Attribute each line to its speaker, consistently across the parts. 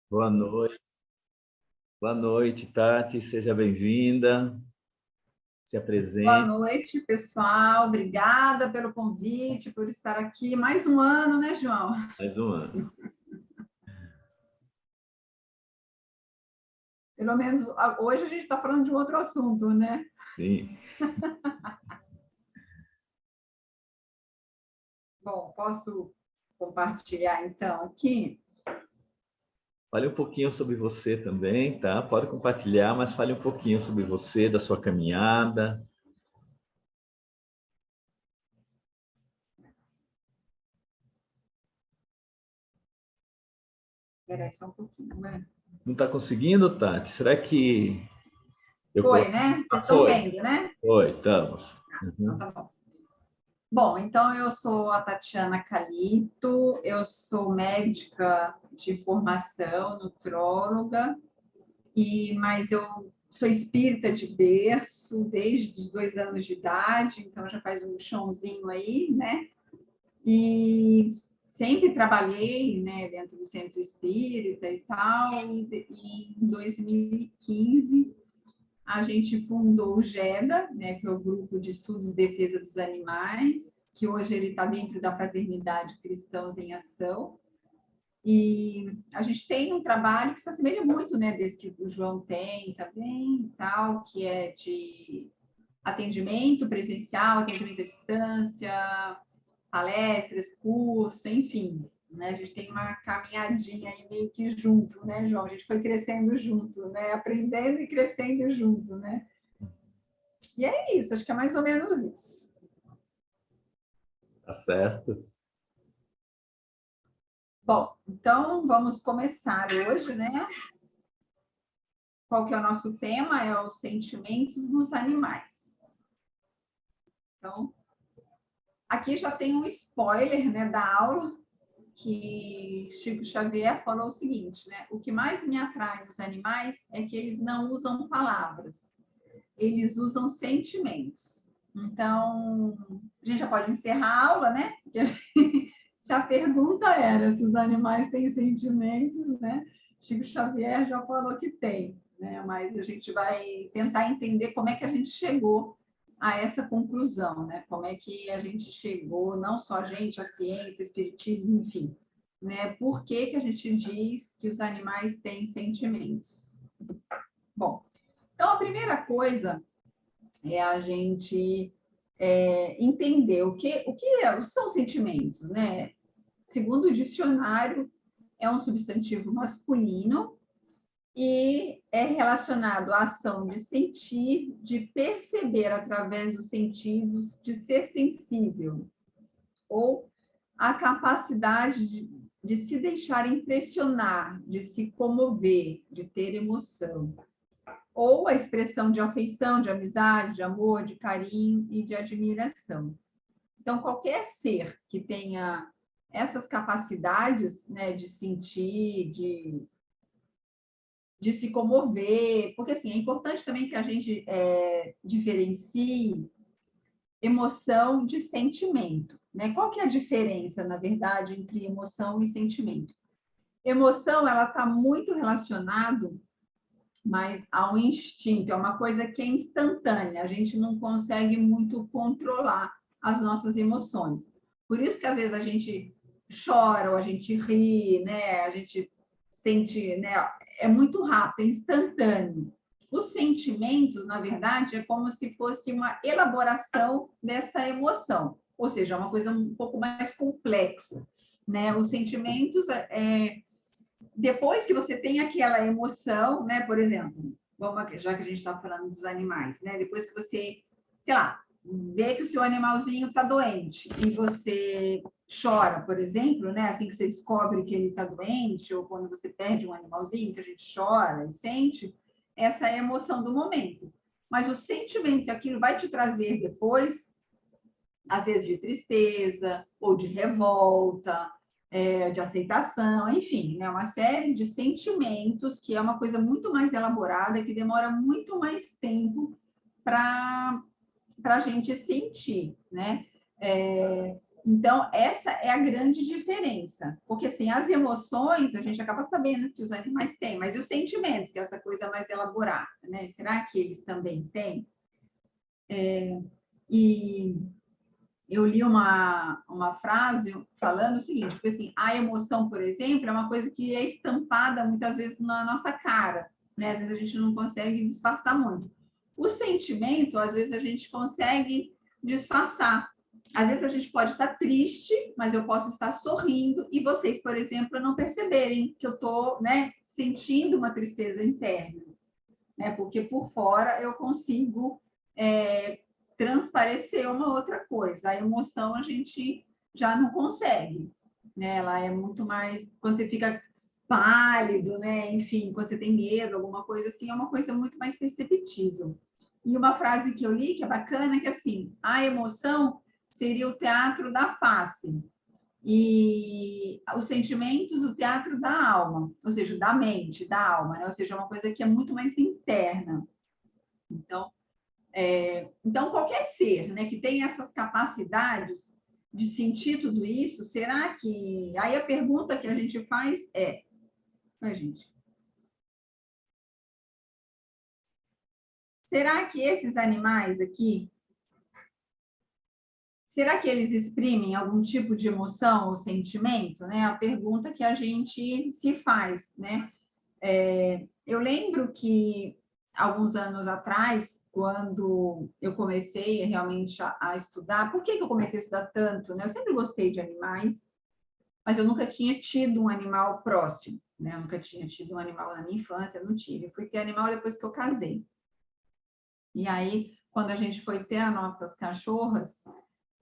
Speaker 1: Boa noite. Boa noite, Tati. Seja bem-vinda. Se
Speaker 2: Boa
Speaker 1: apresente.
Speaker 2: noite, pessoal. Obrigada pelo convite, por estar aqui. Mais um ano, né, João?
Speaker 1: Mais um ano.
Speaker 2: Pelo menos hoje a gente está falando de um outro assunto, né?
Speaker 1: Sim.
Speaker 2: Bom, posso compartilhar então aqui?
Speaker 1: Fale um pouquinho sobre você também, tá? Pode compartilhar, mas fale um pouquinho sobre você, da sua caminhada.
Speaker 2: Espera aí só um pouquinho, né?
Speaker 1: Não está conseguindo, Tati? Será que eu
Speaker 2: Foi,
Speaker 1: coloco?
Speaker 2: né?
Speaker 1: Ah,
Speaker 2: Vocês estão
Speaker 1: foi.
Speaker 2: vendo, né?
Speaker 1: Foi, estamos.
Speaker 2: Então
Speaker 1: Uhum.
Speaker 2: tá bom. Bom, então eu sou a Tatiana Calito, eu sou médica de formação, nutróloga, mas eu sou espírita de berço desde os 2 anos de idade, então já faz um chãozinho aí, né? E sempre trabalhei, né, dentro do centro espírita e tal, e em 2015 a gente fundou o GEDA, né, que é o Grupo de Estudos e Defesa dos Animais, que hoje ele está dentro da Fraternidade Cristãos em Ação. E a gente tem um trabalho que se assemelha muito, né, desse que o João tem também, tal, que é de atendimento presencial, atendimento à distância, palestras, curso, enfim. Né? A gente tem uma caminhadinha aí meio que junto, né, João? A gente foi crescendo junto, né? Aprendendo e crescendo junto, né? E é isso, acho que é mais ou menos isso.
Speaker 1: Tá certo?
Speaker 2: Bom, então vamos começar hoje, né? Qual que é o nosso tema? É os sentimentos nos animais. Então, aqui já tem um spoiler, né, da aula, que Chico Xavier falou o seguinte, né? O que mais me atrai nos animais é que eles não usam palavras, eles usam sentimentos. Então, a gente já pode encerrar a aula, né? Porque se a pergunta era se os animais têm sentimentos, né? Chico Xavier já falou que tem, né? Mas a gente vai tentar entender como é que a gente chegou a essa conclusão, né? Como é que a gente chegou, não só a gente, a ciência, o espiritismo, enfim, né? Por que que a gente diz que os animais têm sentimentos? Bom, então a primeira coisa é a gente entender o que são sentimentos, né? Segundo o dicionário, é um substantivo masculino e é relacionado à ação de sentir, de perceber através dos sentidos, de ser sensível, ou a capacidade de se deixar impressionar, de se comover, de ter emoção, ou a expressão de afeição, de amizade, de amor, de carinho e de admiração. Então, qualquer ser que tenha essas capacidades, né, de sentir, de se comover, porque assim, é importante também que a gente diferencie emoção de sentimento, né? Qual que é a diferença, na verdade, entre emoção e sentimento? Emoção, ela está muito relacionado mas ao instinto, é uma coisa que é instantânea, a gente não consegue muito controlar as nossas emoções. Por isso que às vezes a gente chora ou a gente ri, né? A gente sente, né? É muito rápido, é instantâneo. Os sentimentos, na verdade, é como se fosse uma elaboração dessa emoção, ou seja, é uma coisa um pouco mais complexa, né? Os sentimentos depois que você tem aquela emoção, né? Por exemplo, vamos, já que a gente está falando dos animais, né? Depois que você, sei lá, vê que o seu animalzinho está doente e você chora, por exemplo, né? Assim que você descobre que ele está doente, ou quando você perde um animalzinho, que a gente chora e sente, essa é a emoção do momento. Mas o sentimento que aquilo vai te trazer depois, às vezes de tristeza ou de revolta, de aceitação, enfim, né? Uma série de sentimentos que é uma coisa muito mais elaborada, que demora muito mais tempo para a gente sentir, né? Então, essa é a grande diferença. Porque, assim, as emoções, a gente acaba sabendo que os animais têm, mas e os sentimentos, que é essa coisa mais elaborada, né? Será que eles também têm? E eu li uma frase falando o seguinte, porque, assim, a emoção, por exemplo, é uma coisa que é estampada muitas vezes na nossa cara, né? Às vezes a gente não consegue disfarçar muito. O sentimento, às vezes a gente consegue disfarçar. Às vezes a gente pode estar triste, mas eu posso estar sorrindo e vocês, por exemplo, não perceberem que eu estou, né, sentindo uma tristeza interna, né? Porque por fora eu consigo transparecer uma outra coisa. A emoção a gente já não consegue, né? Ela é muito mais quando você fica pálido, né? Enfim, quando você tem medo, alguma coisa assim, é uma coisa muito mais perceptível. E uma frase que eu li que é bacana, que é assim, a emoção seria o teatro da face e os sentimentos, o teatro da alma, ou seja, da mente, da alma, né? Ou seja, é uma coisa que é muito mais interna. Então, qualquer ser, né, que tem essas capacidades de sentir tudo isso, será que... Aí a pergunta que a gente faz é... Oi, gente. Será que esses animais aqui, será que eles exprimem algum tipo de emoção ou sentimento, né? A pergunta que a gente se faz, né? Eu lembro que alguns anos atrás, quando eu comecei realmente a estudar, por que eu comecei a estudar tanto, né? Eu sempre gostei de animais, mas eu nunca tinha tido um animal próximo, né? Eu nunca tinha tido um animal na minha infância, eu não tive. Eu fui ter animal depois que eu casei. E aí, quando a gente foi ter as nossas cachorras,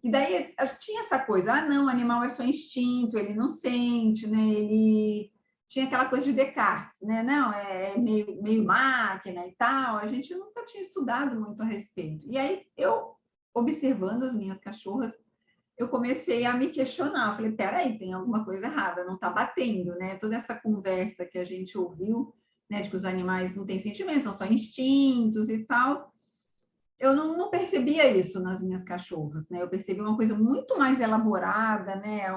Speaker 2: e daí tinha essa coisa, não, o animal é só instinto, ele não sente, né? Ele tinha aquela coisa de Descartes, né? Não, é meio máquina e tal. A gente nunca tinha estudado muito a respeito. E aí, eu, observando as minhas cachorras, eu comecei a me questionar. Eu falei, peraí, tem alguma coisa errada, não está batendo, né? Toda essa conversa que a gente ouviu, né, de que os animais não têm sentimentos, são só instintos e tal, eu não percebia isso nas minhas cachorras, né? Eu percebi uma coisa muito mais elaborada, né?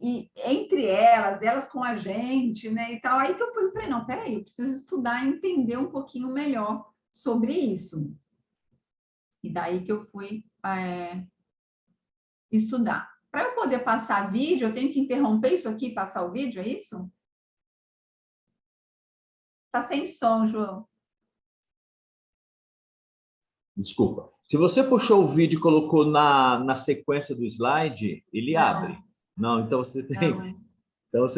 Speaker 2: E entre elas, delas com a gente, né? E tal. Aí que eu falei, não, peraí, eu preciso estudar e entender um pouquinho melhor sobre isso. E daí que eu fui estudar. Para eu poder passar vídeo, eu tenho que interromper isso aqui e passar o vídeo, é isso? Tá sem som, João.
Speaker 1: Desculpa. Se você puxou o vídeo e colocou na sequência do slide, ele abre. Não, então você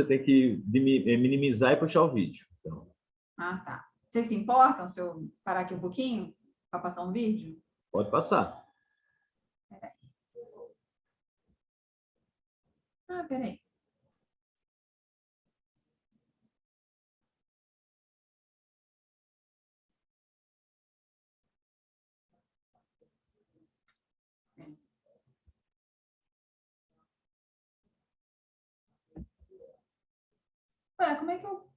Speaker 1: tem que minimizar e puxar o vídeo. Então.
Speaker 2: Ah, tá. Vocês se importam se eu parar aqui um pouquinho para passar um vídeo?
Speaker 1: Pode passar.
Speaker 2: Peraí. Ué, como é que eu...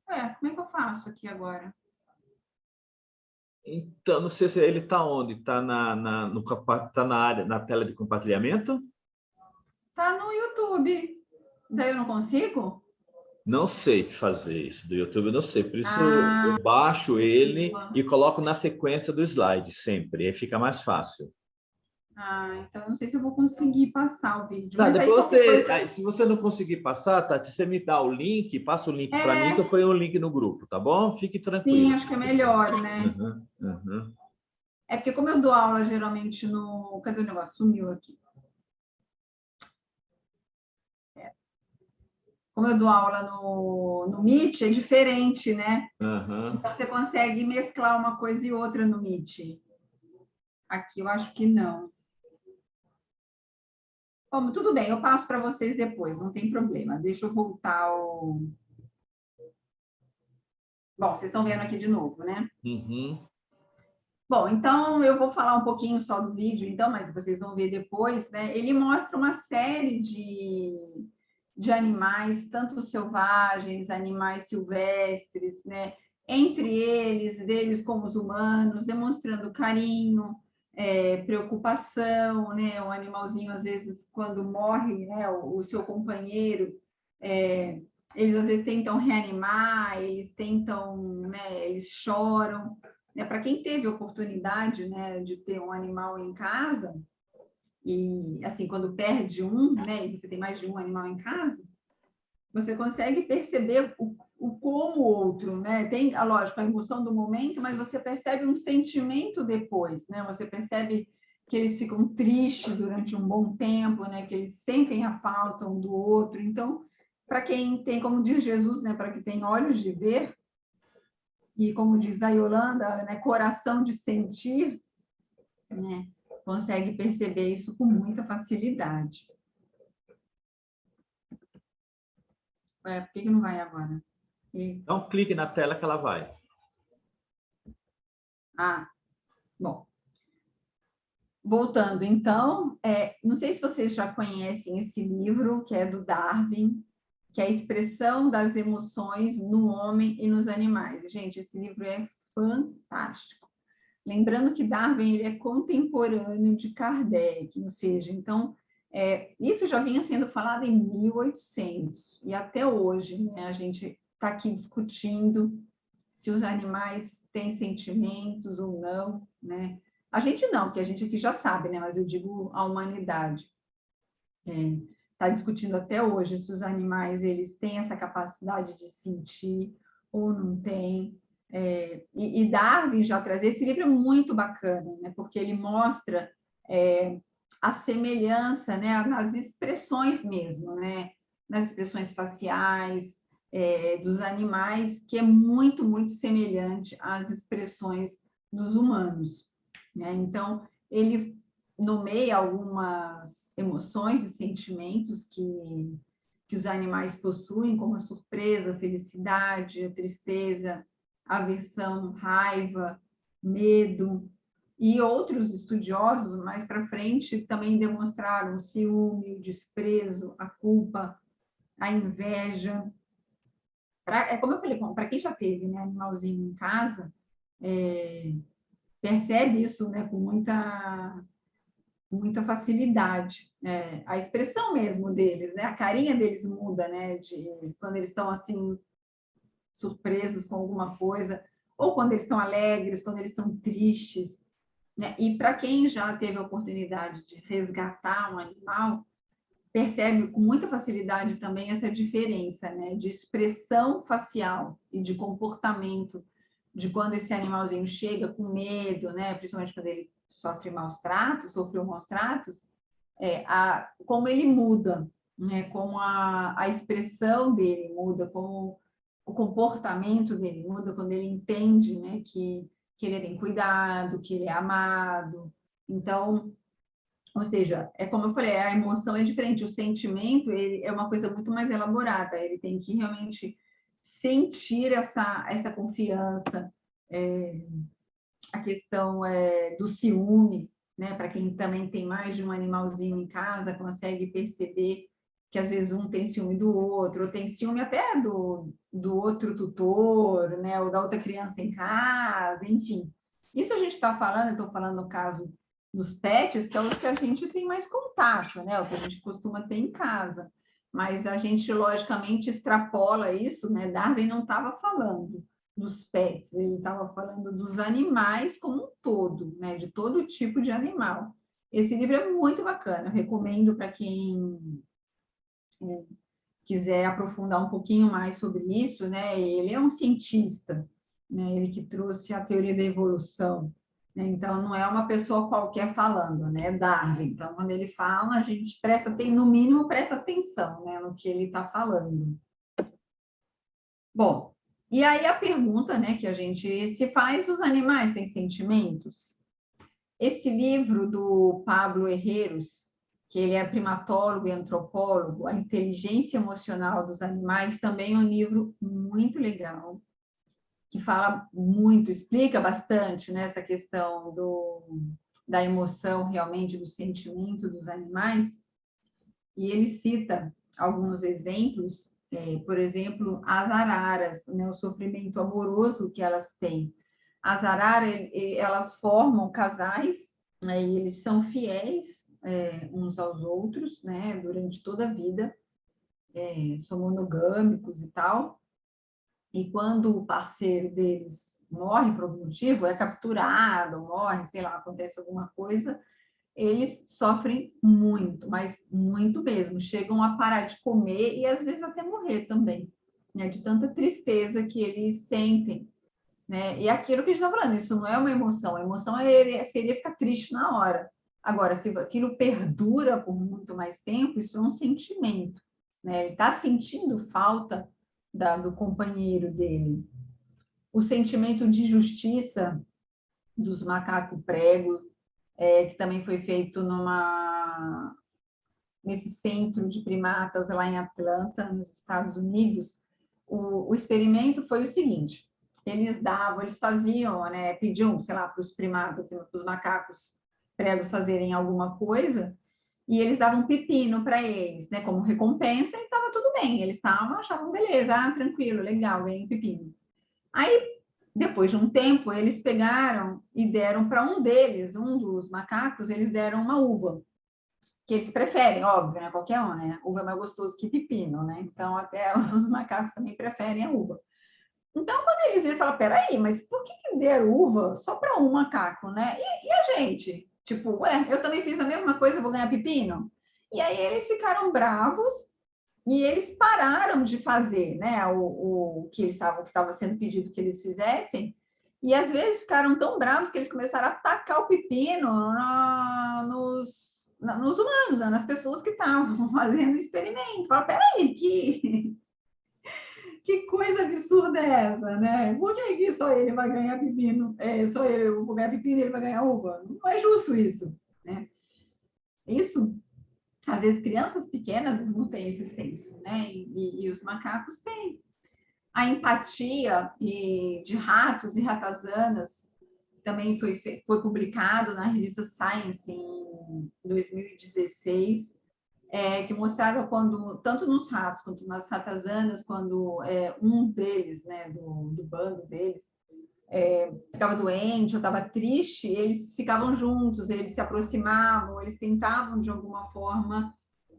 Speaker 2: como é que eu faço aqui agora?
Speaker 1: Então, não sei se ele está onde? Está tá na área, na tela de compartilhamento?
Speaker 2: Tá no YouTube. Daí eu não consigo?
Speaker 1: Não sei fazer isso do YouTube, eu não sei. Por isso
Speaker 2: Ah,
Speaker 1: eu baixo ele e coloco na sequência do slide sempre. Aí fica mais fácil.
Speaker 2: então eu não sei se eu vou conseguir passar o vídeo.
Speaker 1: Tá,
Speaker 2: Mas aí
Speaker 1: depois
Speaker 2: qualquer coisa...
Speaker 1: aí, se você não conseguir passar, Tati, você me dá o link, passa o link para mim, que eu ponho o link no grupo, tá bom? Fique
Speaker 2: Sim,
Speaker 1: tranquilo.
Speaker 2: acho que é melhor, né?
Speaker 1: Uhum, uhum.
Speaker 2: É porque como eu dou aula geralmente no... Cadê o negócio? Sumiu aqui. Como eu dou aula no Meet, é diferente, né?
Speaker 1: Uhum.
Speaker 2: Então você consegue mesclar uma coisa e outra no Meet. Aqui eu acho que não. Bom, tudo bem, eu passo para vocês depois, não tem problema. Deixa eu voltar ao... Bom, vocês estão vendo aqui de novo, né?
Speaker 1: Uhum.
Speaker 2: Bom, então eu vou falar um pouquinho só do vídeo, então, mas vocês vão ver depois, né? Ele mostra uma série de animais, tanto selvagens, animais silvestres, né? entre eles, deles com os humanos, demonstrando carinho, preocupação, né? O animalzinho, às vezes, quando morre, né, o seu companheiro, eles às vezes tentam reanimar, eles tentam, né, eles choram. Né? Para quem teve oportunidade, né, de ter um animal em casa, e assim, quando perde um, né, e você tem mais de um animal em casa, você consegue perceber o como o outro, né? Tem, lógico, a emoção do momento, mas você percebe um sentimento depois, né? Você percebe que eles ficam tristes durante um bom tempo, né? Que eles sentem a falta um do outro. Então, para quem tem, como diz Jesus, né? Para quem tem olhos de ver, e como diz a Yolanda, né? Coração de sentir, né? Consegue perceber isso com muita facilidade. Por que não vai agora?
Speaker 1: Dá um clique na tela que ela vai.
Speaker 2: Bom. Voltando, então, não sei se vocês já conhecem esse livro, que é do Darwin, que é a expressão das emoções no homem e nos animais. Gente, esse livro é fantástico. Lembrando que Darwin ele é contemporâneo de Kardec, ou seja, então, isso já vinha sendo falado em 1800, e até hoje, né, a gente está aqui discutindo se os animais têm sentimentos ou não, né? A gente não, porque a gente aqui já sabe, né? Mas eu digo a humanidade. Está discutindo até hoje se os animais eles têm essa capacidade de sentir ou não têm. E Darwin já traz esse livro é muito bacana, né? Porque ele mostra a semelhança, né? Nas expressões mesmo, né? Nas expressões faciais dos animais, que é muito, muito semelhante às expressões dos humanos, né? Então, ele nomeia algumas emoções e sentimentos que os animais possuem, como a surpresa, a felicidade, a tristeza, aversão, raiva, medo. E outros estudiosos, mais para frente, também demonstraram o ciúme, o desprezo, a culpa, a inveja. Como eu falei, para quem já teve, né, animalzinho em casa, percebe isso, né, com muita facilidade. A expressão mesmo deles, né? A carinha deles muda, né? Quando eles estão assim surpresos com alguma coisa, ou quando eles estão alegres, quando eles estão tristes. Né? E para quem já teve a oportunidade de resgatar um animal, percebe com muita facilidade também essa diferença, né? De expressão facial e de comportamento, de quando esse animalzinho chega com medo, né? Principalmente quando ele sofreu maus tratos, como ele muda, né? Como a expressão dele muda, como o comportamento dele muda quando ele entende, né? Que ele é bem cuidado, que ele é amado. Então, ou seja, é como eu falei, a emoção é diferente, o sentimento ele é uma coisa muito mais elaborada, ele tem que realmente sentir essa confiança, a questão do ciúme, né? Para quem também tem mais de um animalzinho em casa, consegue perceber que às vezes um tem ciúme do outro, ou tem ciúme até do outro tutor, né? Ou da outra criança em casa, enfim. Isso a gente está falando, eu estou falando no caso dos pets, que é os que a gente tem mais contato, né? O que a gente costuma ter em casa. Mas a gente, logicamente, extrapola isso, né? Darwin não estava falando dos pets, ele estava falando dos animais como um todo, né? De todo tipo de animal. Esse livro é muito bacana, eu recomendo para quem quiser aprofundar um pouquinho mais sobre isso, né? Ele é um cientista, né? Ele que trouxe a teoria da evolução, né? Então não é uma pessoa qualquer falando, né? É Darwin. Então quando ele fala, a gente no mínimo presta atenção, né? No que ele está falando. Bom, e aí a pergunta, né, que a gente se faz, os animais têm sentimentos? Esse livro do Pablo Herreros, que ele é primatólogo e antropólogo, A Inteligência Emocional dos Animais, também é um livro muito legal, que fala muito, explica bastante, né, essa questão da emoção, realmente, do sentimento dos animais, e ele cita alguns exemplos Por exemplo, as araras, né, o sofrimento amoroso que elas têm. As araras, elas formam casais, né, e eles são fiéis uns aos outros, né, durante toda a vida, são monogâmicos e tal. E quando o parceiro deles morre por algum motivo, é capturado, morre, sei lá, acontece alguma coisa, eles sofrem muito, mas muito mesmo. Chegam a parar de comer e às vezes até morrer também, né? De tanta tristeza que eles sentem, né? E aquilo que a gente está falando, isso não é uma emoção, a emoção seria ficar triste na hora. Agora, se aquilo perdura por muito mais tempo, isso é um sentimento, né? Ele está sentindo falta do companheiro dele. O sentimento de justiça dos macacos pregos, que também foi feito nesse centro de primatas lá em Atlanta, nos Estados Unidos. O experimento foi o seguinte: eles faziam, né, pediam, sei lá, para os primatas, para os macacos pregos fazerem alguma coisa, e eles davam pepino para eles, né, como recompensa, e estava tudo bem. Eles achavam beleza, tranquilo, legal, ganhei pepino. Aí, depois de um tempo, eles pegaram e deram para um deles, um dos macacos, eles deram uma uva, que eles preferem, óbvio, né? Qualquer um, né? Uva é mais gostoso que pepino, né? Então, até os macacos também preferem a uva. Então, quando eles viram, falaram, peraí, mas por que deram uva só para um macaco, né? E a gente? Tipo, ué, eu também fiz a mesma coisa, eu vou ganhar pepino? E aí eles ficaram bravos e eles pararam de fazer, né, o que estava sendo pedido que eles fizessem, e às vezes ficaram tão bravos que eles começaram a atacar o pepino nos humanos, né, nas pessoas que estavam fazendo o experimento. Fala, peraí, que coisa absurda é essa, né? Por que só ele vai ganhar pepino? Só eu vou ganhar pepino e ele vai ganhar uva? Não é justo isso, né? Isso, às vezes, crianças pequenas não têm esse senso, né? E os macacos têm. A empatia de ratos e ratazanas também foi publicado na revista Science em 2016, que mostrava quando, tanto nos ratos quanto nas ratazanas, quando um deles, né, do bando deles, ficava doente ou estava triste, eles ficavam juntos, eles se aproximavam, eles tentavam, de alguma forma,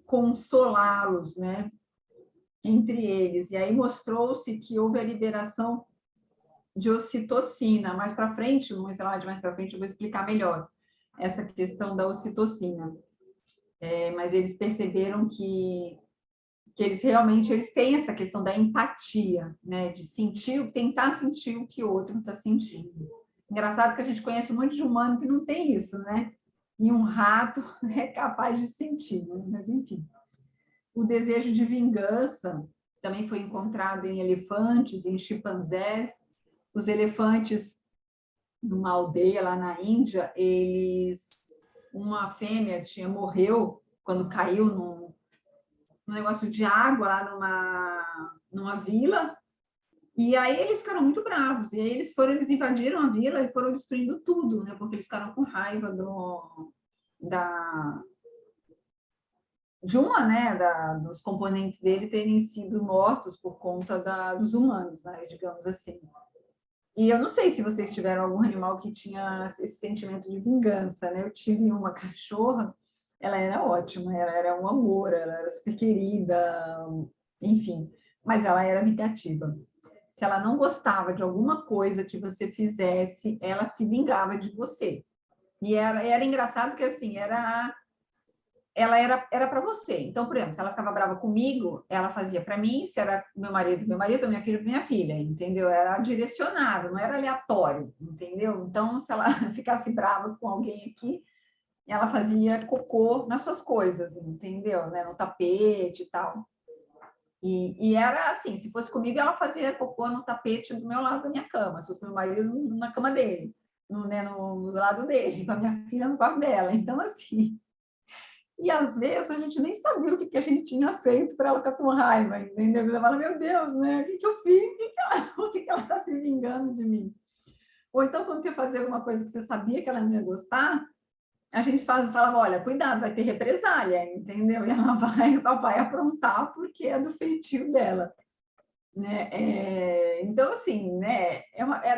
Speaker 2: consolá-los, né, entre eles. E aí mostrou-se que houve a liberação de ocitocina. Mais para frente, vamos falar de mais para frente, eu vou explicar melhor essa questão da ocitocina. Mas eles perceberam que eles têm essa questão da empatia, né, de tentar sentir o que o outro está sentindo. Engraçado que a gente conhece um monte de humano que não tem isso, né? E um rato é capaz de sentir, né? Mas enfim. O desejo de vingança também foi encontrado em elefantes, em chimpanzés. Os elefantes, numa aldeia lá na Índia, uma fêmea morreu quando caiu num negócio de água lá numa vila, e aí eles ficaram muito bravos, e aí eles invadiram a vila e foram destruindo tudo, né, porque eles ficaram com raiva dos componentes dele terem sido mortos por conta dos humanos, né, digamos assim. E eu não sei se vocês tiveram algum animal que tinha esse sentimento de vingança, né? Eu tive uma cachorra, ela era ótima, ela era um amor, ela era super querida, enfim, mas ela era vingativa. Se ela não gostava de alguma coisa que você fizesse, ela se vingava de você. E era engraçado que, assim, ela era para você. Então, por exemplo, se ela ficava brava comigo, ela fazia para mim, se era meu marido, para minha filha, entendeu? Era direcionado, não era aleatório, entendeu? Então, se ela ficasse brava com alguém aqui, ela fazia cocô nas suas coisas, entendeu? Né? No tapete e tal. E era assim, se fosse comigo, ela fazia cocô no tapete do meu lado da minha cama, se fosse meu marido, na cama dele, no lado dele, com a minha filha no quarto dela. Então, assim, e às vezes a gente nem sabia o que a gente tinha feito para ela ficar com raiva, entendeu? Você fala, meu Deus, né? O que eu fiz? Por que ela está se vingando de mim? Ou então, quando você fazia alguma coisa que você sabia que ela não ia gostar, a gente falava, olha, cuidado, vai ter represália, entendeu? E ela vai, vai aprontar porque é do feitio dela, né? Então, assim, né?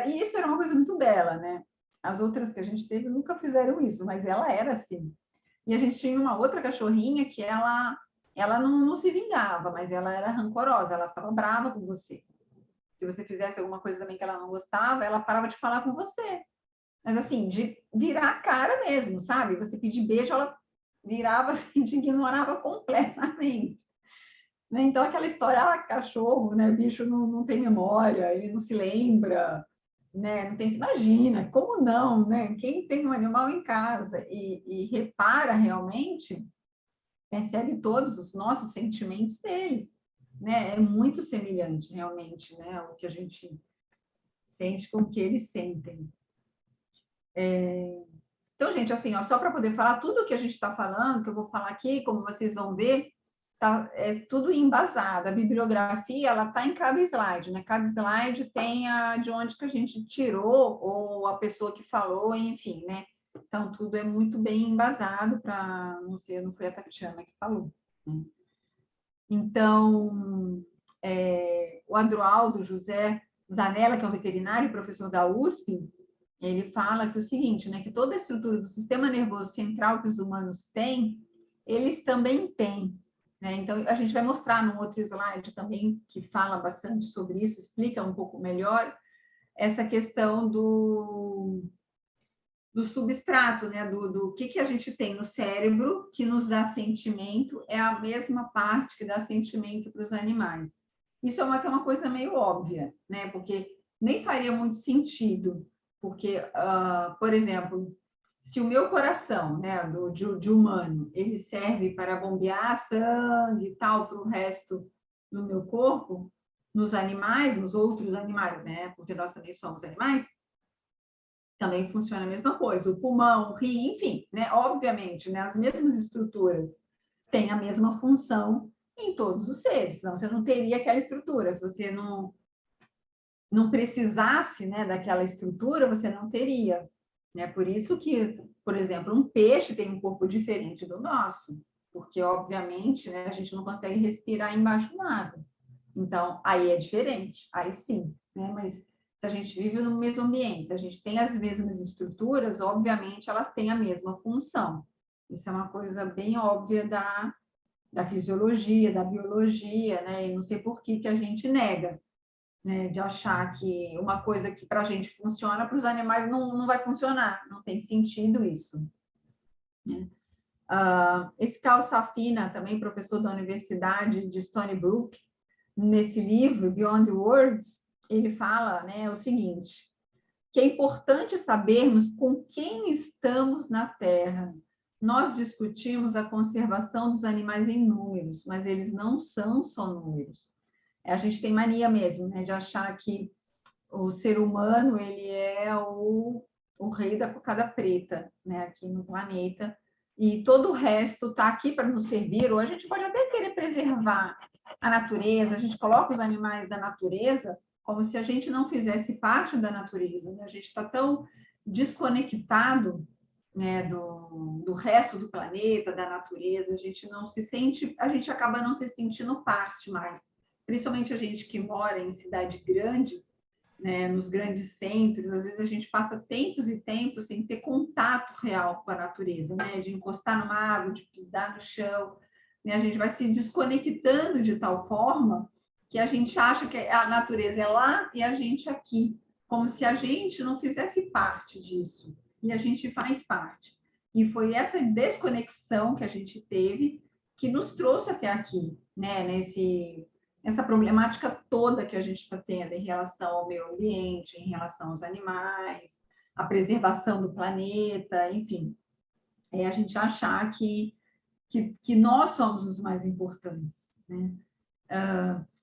Speaker 2: E isso era uma coisa muito dela, né? As outras que a gente teve nunca fizeram isso, mas ela era assim. E a gente tinha uma outra cachorrinha que ela não se vingava, mas ela era rancorosa, ela ficava brava com você. Se você fizesse alguma coisa também que ela não gostava, ela parava de falar com você. Mas assim, de virar a cara mesmo, sabe? Você pedir beijo, ela virava assim, te ignorava completamente. Né? Então, aquela história, cachorro, né? Bicho não tem memória, ele não se lembra, né? Não tem, imagina, como não, né? Quem tem um animal em casa e repara realmente, percebe todos os nossos sentimentos deles, né? É muito semelhante, realmente, né? O que a gente sente com o que eles sentem. Então, gente, assim, ó, só para poder falar tudo o que a gente está falando, que eu vou falar aqui, como vocês vão ver, é tudo embasado. A bibliografia, ela está em cada slide, né? Cada slide tem de onde que a gente tirou, ou a pessoa que falou, enfim, né? Então, tudo é muito bem embasado para, não sei, não foi a Tatiana que falou, né? Então, o Adroaldo José Zanella, que é um veterinário e professor da USP, ele fala que o seguinte, né, que toda a estrutura do sistema nervoso central que os humanos têm, eles também têm, né? Então, a gente vai mostrar num outro slide também, que fala bastante sobre isso, explica um pouco melhor essa questão do substrato, né? Do que a gente tem no cérebro que nos dá sentimento, é a mesma parte que dá sentimento para os animais. Isso é uma coisa meio óbvia, né? Porque nem faria muito sentido, porque, por exemplo, se o meu coração, né, de humano, ele serve para bombear sangue e tal para o resto do meu corpo, nos animais, nos outros animais, né? Porque nós também somos animais, também funciona a mesma coisa. O pulmão, o rim, enfim, né? Obviamente, né? As mesmas estruturas têm a mesma função em todos os seres, senão você não teria aquela estrutura. Se você não precisasse, né, daquela estrutura, você não teria. Né? Por isso que, por exemplo, um peixe tem um corpo diferente do nosso, porque, obviamente, né, a gente não consegue respirar embaixo d'água. Então, aí é diferente, aí sim, né? Mas se a gente vive no mesmo ambiente, se a gente tem as mesmas estruturas, obviamente elas têm a mesma função. Isso é uma coisa bem óbvia da fisiologia, da biologia, né? E não sei por que a gente nega, né? De achar que uma coisa que para a gente funciona, para os animais não vai funcionar, não tem sentido isso. Né? Esse Carl Safina, também professor da Universidade de Stony Brook, nesse livro, Beyond Words, ele fala, né, o seguinte, que é importante sabermos com quem estamos na Terra. Nós discutimos a conservação dos animais em números, mas eles não são só números. A gente tem mania mesmo, né, de achar que o ser humano ele é o rei da cocada preta, né, aqui no planeta, e todo o resto está aqui para nos servir, ou a gente pode até querer preservar a natureza, a gente coloca os animais da natureza como se a gente não fizesse parte da natureza, né? A gente está tão desconectado, né, do resto do planeta, da natureza, a gente não se sente, a gente acaba não se sentindo parte mais, principalmente a gente que mora em cidade grande, né, nos grandes centros, às vezes a gente passa tempos e tempos sem ter contato real com a natureza, né, de encostar numa árvore, de pisar no chão, né, a gente vai se desconectando de tal forma que a gente acha que a natureza é lá e a gente aqui, como se a gente não fizesse parte disso, e a gente faz parte. E foi essa desconexão que a gente teve que nos trouxe até aqui, né, essa problemática toda que a gente está tendo em relação ao meio ambiente, em relação aos animais, a preservação do planeta, enfim. É a gente achar que nós somos os mais importantes, né?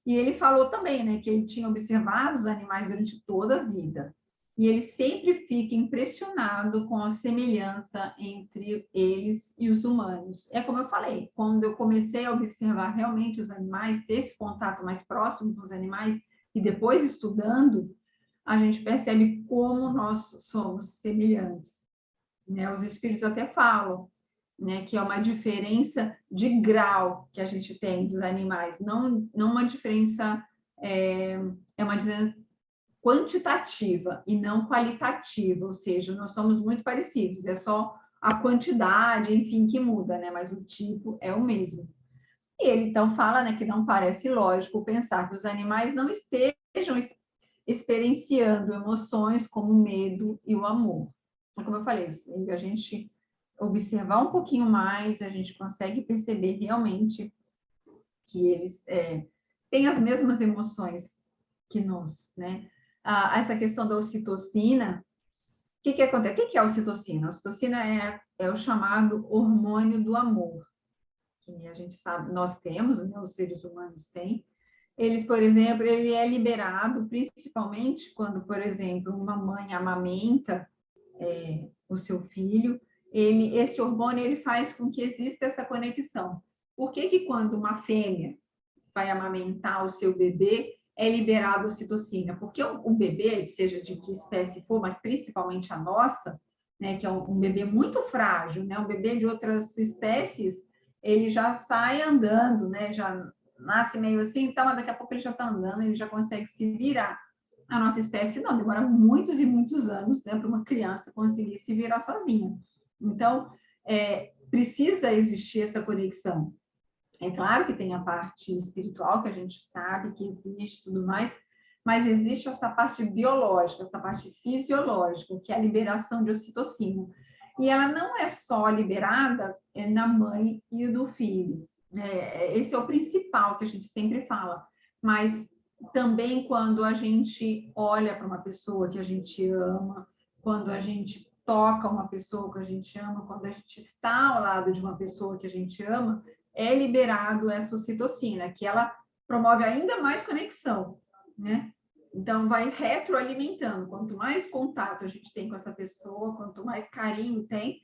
Speaker 2: E ele falou também, né, que ele tinha observado os animais durante toda a vida. E ele sempre fica impressionado com a semelhança entre eles e os humanos. É como eu falei, quando eu comecei a observar realmente os animais, ter esse contato mais próximo com os animais, e depois estudando, a gente percebe como nós somos semelhantes. né? Os espíritos até falam, né, que é uma diferença de grau que a gente tem dos animais, não uma diferença, é uma diferença quantitativa e não qualitativa, ou seja, nós somos muito parecidos, é só a quantidade, enfim, que muda, né? Mas o tipo é o mesmo. E ele então fala, né, que não parece lógico pensar que os animais não estejam experienciando emoções como o medo e o amor. Então, como eu falei, se a gente observar um pouquinho mais, a gente consegue perceber realmente que eles têm as mesmas emoções que nós, né? Essa questão da ocitocina, o que acontece? O que é a ocitocina? A ocitocina é o chamado hormônio do amor, que a gente sabe, nós temos, né, os seres humanos têm. Eles, por exemplo, ele é liberado principalmente quando, por exemplo, uma mãe amamenta o seu filho, esse hormônio ele faz com que exista essa conexão. Por que quando uma fêmea vai amamentar o seu bebê, é liberado ocitocina? Porque o bebê, seja de que espécie for, mas principalmente a nossa, né, que é um bebê muito frágil, né, um bebê de outras espécies, ele já sai andando, né, já nasce meio assim, então daqui a pouco ele já está andando, ele já consegue se virar. A nossa espécie não, demora muitos e muitos anos, né, para uma criança conseguir se virar sozinha. Então, precisa existir essa conexão. É claro que tem a parte espiritual, que a gente sabe que existe e tudo mais, mas existe essa parte biológica, essa parte fisiológica, que é a liberação de ocitocina. E ela não é só liberada na mãe e no filho. Esse é o principal que a gente sempre fala. Mas também quando a gente olha para uma pessoa que a gente ama, quando a gente toca uma pessoa que a gente ama, quando a gente está ao lado de uma pessoa que a gente ama, é liberado essa ocitocina, que ela promove ainda mais conexão, né? Então, vai retroalimentando. Quanto mais contato a gente tem com essa pessoa, quanto mais carinho tem,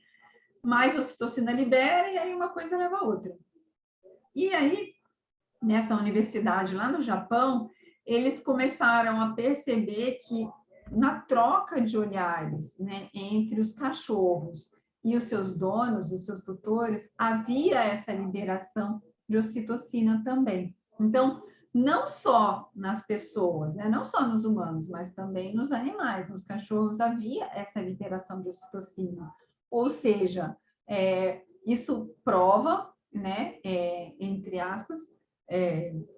Speaker 2: mais ocitocina libera, e aí uma coisa leva a outra. E aí, nessa universidade lá no Japão, eles começaram a perceber que na troca de olhares, né, entre os cachorros e os seus donos, os seus tutores, havia essa liberação de ocitocina também. Então, não só nas pessoas, né, não só nos humanos, mas também nos animais, nos cachorros havia essa liberação de ocitocina. Ou seja, isso prova, né, entre aspas,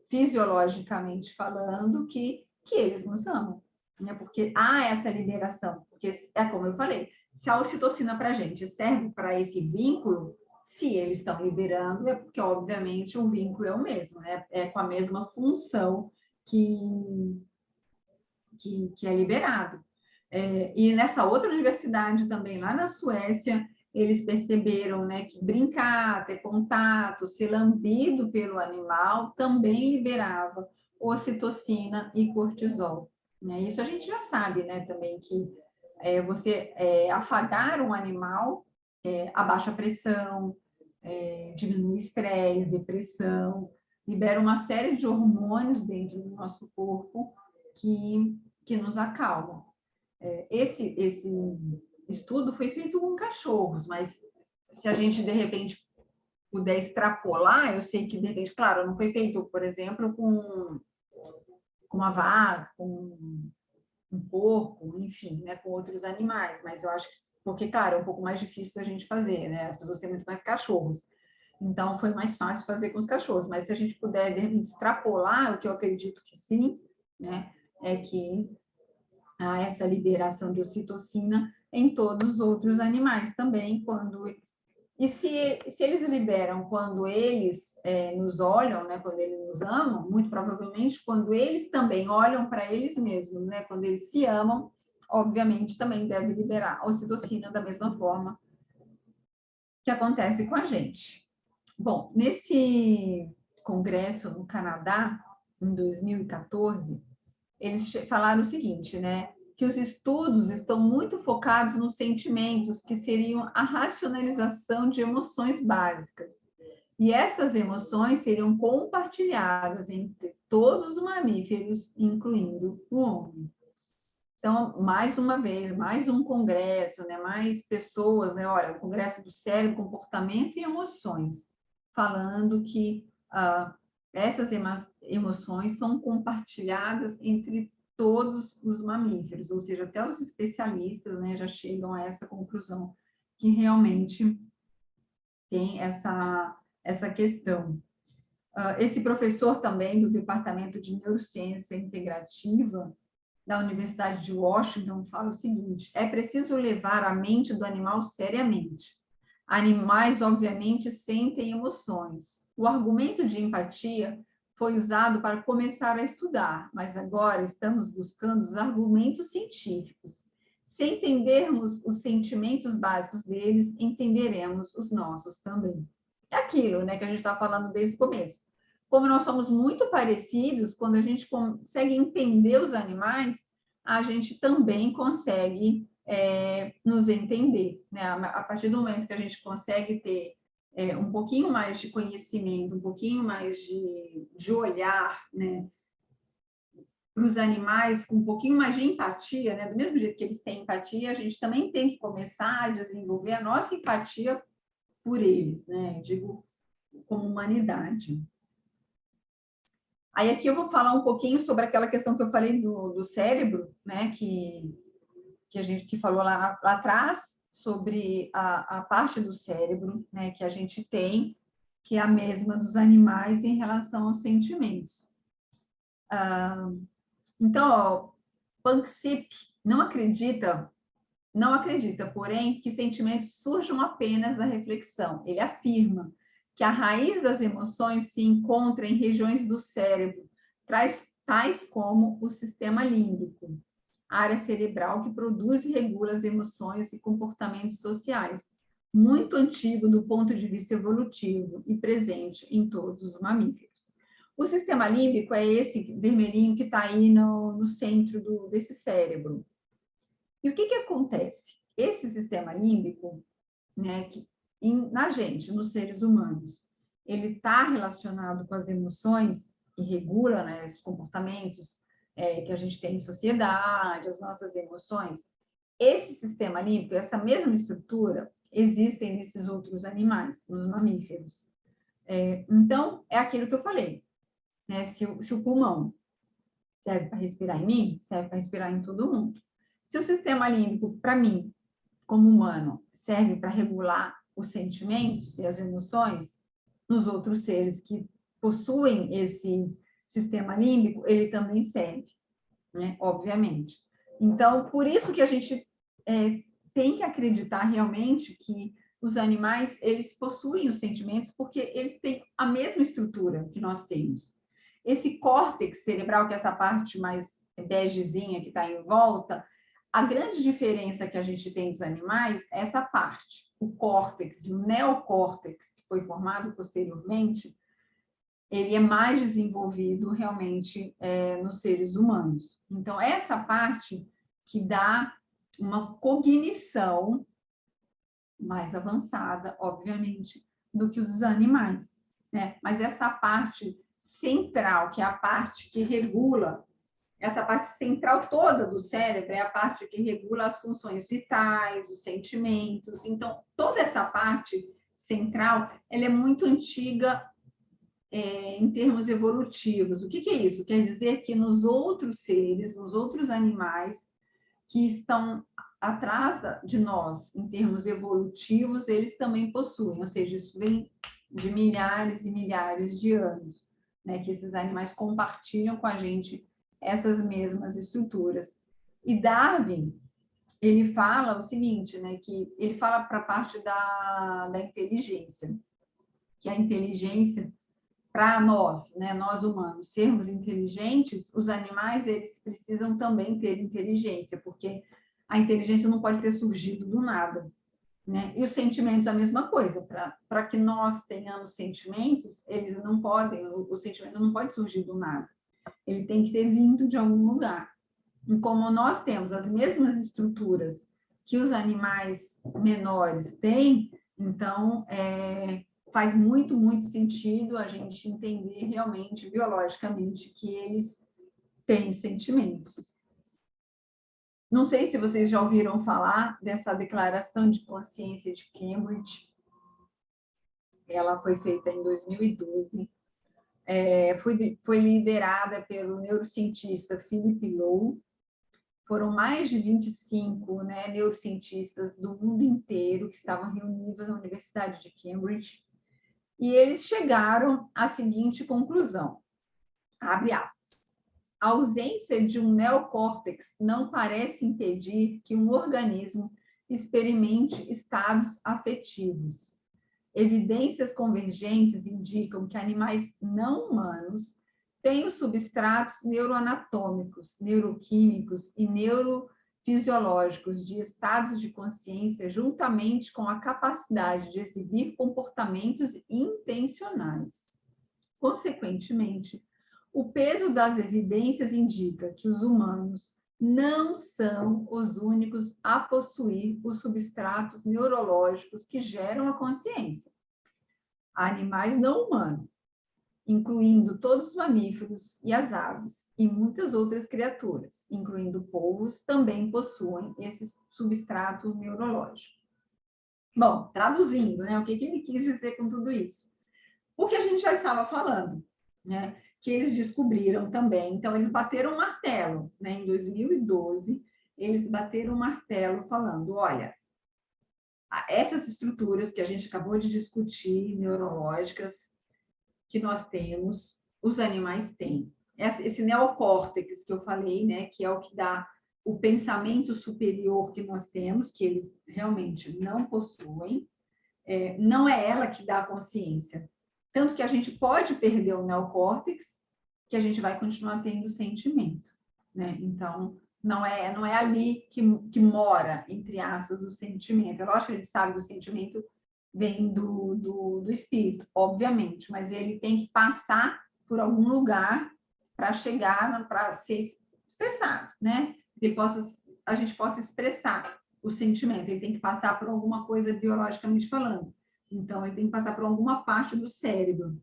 Speaker 2: fisiologicamente falando, que eles nos amam, né? Porque há essa liberação. Porque é como eu falei, se a ocitocina para a gente serve para esse vínculo, se eles estão liberando, é porque, obviamente, o vínculo é o mesmo, né? É com a mesma função que é liberado. E nessa outra universidade também, lá na Suécia, eles perceberam, né, que brincar, ter contato, ser lambido pelo animal também liberava ocitocina e cortisol. Né? Isso a gente já sabe, né, também que você afagar um animal abaixa a pressão, diminui estresse, depressão, libera uma série de hormônios dentro do nosso corpo que nos acalmam. Esse estudo foi feito com cachorros, mas se a gente, de repente, puder extrapolar, eu sei que, de repente, claro, não foi feito, por exemplo, com uma vaca, com um porco, enfim, né, com outros animais, mas eu acho que, porque, claro, é um pouco mais difícil da gente fazer, né, as pessoas têm muito mais cachorros, então foi mais fácil fazer com os cachorros, mas se a gente puder, de repente, extrapolar, o que eu acredito que sim, né, é que há essa liberação de ocitocina em todos os outros animais também, e se eles liberam quando eles nos olham, né, quando eles nos amam, muito provavelmente quando eles também olham para eles mesmos, né, quando eles se amam, obviamente também deve liberar a ocitocina da mesma forma que acontece com a gente. Bom, nesse congresso no Canadá, em 2014, eles falaram o seguinte, né? Que os estudos estão muito focados nos sentimentos, que seriam a racionalização de emoções básicas. E essas emoções seriam compartilhadas entre todos os mamíferos, incluindo o homem. Então, mais uma vez, mais um congresso, né? Mais pessoas, né? Olha, o Congresso do Cérebro, Comportamento e Emoções, falando que essas emoções são compartilhadas entre todos os mamíferos, ou seja, até os especialistas, né, já chegam a essa conclusão, que realmente tem essa questão. Esse professor também do Departamento de Neurociência Integrativa da Universidade de Washington fala o seguinte: é preciso levar a mente do animal seriamente. Animais, obviamente, sentem emoções. O argumento de empatia foi usado para começar a estudar, mas agora estamos buscando os argumentos científicos. Se entendermos os sentimentos básicos deles, entenderemos os nossos também. É aquilo, né, que a gente está falando desde o começo. Como nós somos muito parecidos, quando a gente consegue entender os animais, a gente também consegue nos entender, né? A partir do momento que a gente consegue ter um pouquinho mais de conhecimento, um pouquinho mais de olhar, né, para os animais, com um pouquinho mais de empatia, né? Do mesmo jeito que eles têm empatia, a gente também tem que começar a desenvolver a nossa empatia por eles, né? Eu digo, como humanidade. Aí aqui eu vou falar um pouquinho sobre aquela questão que eu falei do cérebro, né? Que a gente que falou lá atrás, sobre a parte do cérebro, né, que a gente tem, que é a mesma dos animais em relação aos sentimentos. Então, ó, Panksepp não acredita, porém, que sentimentos surjam apenas da reflexão. Ele afirma que a raiz das emoções se encontra em regiões do cérebro, tais como o sistema límbico, área cerebral que produz e regula as emoções e comportamentos sociais, muito antigo do ponto de vista evolutivo e presente em todos os mamíferos. O sistema límbico é esse vermelhinho que está aí no centro desse cérebro. E o que acontece? Esse sistema límbico, né, na gente, nos seres humanos, ele está relacionado com as emoções e regula, né, os comportamentos que a gente tem em sociedade, as nossas emoções. Esse sistema límbico, essa mesma estrutura, existem nesses outros animais, nos mamíferos. Então, é aquilo que eu falei, né? Se o pulmão serve para respirar em mim, serve para respirar em todo mundo. Se o sistema límbico, para mim, como humano, serve para regular os sentimentos e as emoções, nos outros seres que possuem esse sistema límbico, ele também serve, né? Obviamente. Então, por isso que a gente tem que acreditar realmente que os animais, eles possuem os sentimentos, porque eles têm a mesma estrutura que nós temos. Esse córtex cerebral, que é essa parte mais begezinha que está em volta, a grande diferença que a gente tem dos animais é essa parte, o córtex, o neocórtex, que foi formado posteriormente, ele é mais desenvolvido realmente nos seres humanos. Então, essa parte que dá uma cognição mais avançada, obviamente, do que os animais, né? Mas essa parte central, que é a parte que regula, essa parte central toda do cérebro é a parte que regula as funções vitais, os sentimentos. Então, toda essa parte central, ela é muito antiga em termos evolutivos. O que é isso? Quer dizer que nos outros seres, nos outros animais que estão atrás de nós, em termos evolutivos, eles também possuem, ou seja, isso vem de milhares e milhares de anos, né, que esses animais compartilham com a gente essas mesmas estruturas. E Darwin, ele fala o seguinte, né, que ele fala para a parte da inteligência, que a inteligência, para nós, né, nós humanos, sermos inteligentes, os animais, eles precisam também ter inteligência, porque a inteligência não pode ter surgido do nada, né? E os sentimentos, a mesma coisa. Para que nós tenhamos sentimentos, eles não podem, o sentimento não pode surgir do nada. Ele tem que ter vindo de algum lugar. E como nós temos as mesmas estruturas que os animais menores têm, então, faz muito, muito sentido a gente entender realmente, biologicamente, que eles têm sentimentos. Não sei se vocês já ouviram falar dessa Declaração de Consciência de Cambridge. Ela foi feita em 2012. Foi liderada pelo neurocientista Philip Lowe. Foram mais de 25, né, neurocientistas do mundo inteiro que estavam reunidos na Universidade de Cambridge. E eles chegaram à seguinte conclusão, abre aspas, a ausência de um neocórtex não parece impedir que um organismo experimente estados afetivos. Evidências convergentes indicam que animais não humanos têm os substratos neuroanatômicos, neuroquímicos e neurofisiológicos de estados de consciência juntamente com a capacidade de exibir comportamentos intencionais. Consequentemente, o peso das evidências indica que os humanos não são os únicos a possuir os substratos neurológicos que geram a consciência. Animais não humanos, incluindo todos os mamíferos e as aves, e muitas outras criaturas, incluindo polvos, também possuem esse substrato neurológico. Bom, traduzindo, né, o que ele quis dizer com tudo isso? O que a gente já estava falando, né? Que eles descobriram também. Então, eles bateram um martelo, né? Em 2012, eles bateram um martelo falando, olha, essas estruturas que a gente acabou de discutir, neurológicas, que nós temos, os animais têm. Esse neocórtex que eu falei, né? Que é o que dá o pensamento superior que nós temos, que eles realmente não possuem, não é ela que dá a consciência. Tanto que a gente pode perder o neocórtex, que a gente vai continuar tendo sentimento, né? Então, não é ali que mora, entre aspas, o sentimento. É lógico que a gente sabe que o sentimento vem do espírito, obviamente, mas ele tem que passar por algum lugar para chegar, para ser expressado, né? A gente possa expressar o sentimento, ele tem que passar por alguma coisa biologicamente falando. Então, ele tem que passar por alguma parte do cérebro.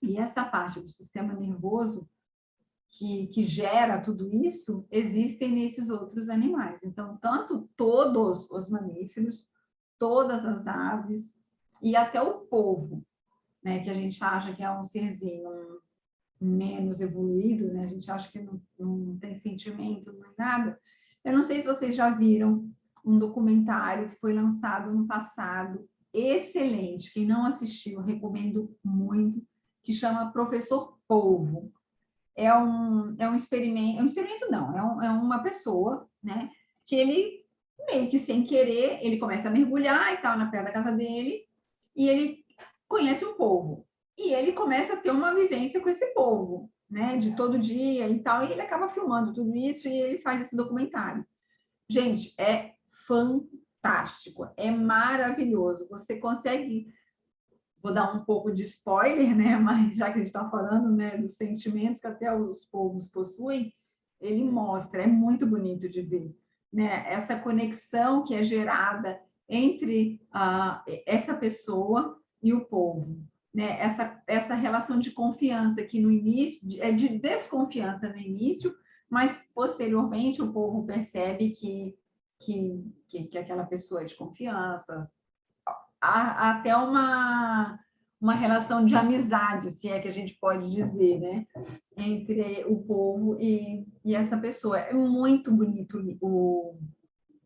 Speaker 2: E essa parte do sistema nervoso que gera tudo isso, existem nesses outros animais. Então, tanto todos os mamíferos, todas as aves e até o polvo, né, que a gente acha que é um serzinho menos evoluído, né, a gente acha que não tem sentimento, não é nada. Eu não sei se vocês já viram um documentário que foi lançado no passado, excelente. Quem não assistiu, recomendo muito, que chama Professor Polvo. É um experimento não, é uma pessoa, né, que ele, meio que sem querer, ele começa a mergulhar e tal, na perto da casa dele, e ele conhece um polvo. E ele começa a ter uma vivência com esse polvo, né, de todo dia e tal, e ele acaba filmando tudo isso e ele faz esse documentário. Gente, é fantástico, é maravilhoso. Você consegue, vou dar um pouco de spoiler, né? Mas já que a gente está falando, né, dos sentimentos que até os povos possuem, ele mostra, é muito bonito de ver, né? Essa conexão que é gerada entre essa pessoa e o povo, né? Essa relação de confiança que no início é de desconfiança no início, mas posteriormente o povo percebe que aquela pessoa é de confiança. Há até uma relação de amizade, se é que a gente pode dizer, né? Entre o povo e essa pessoa. É muito bonito o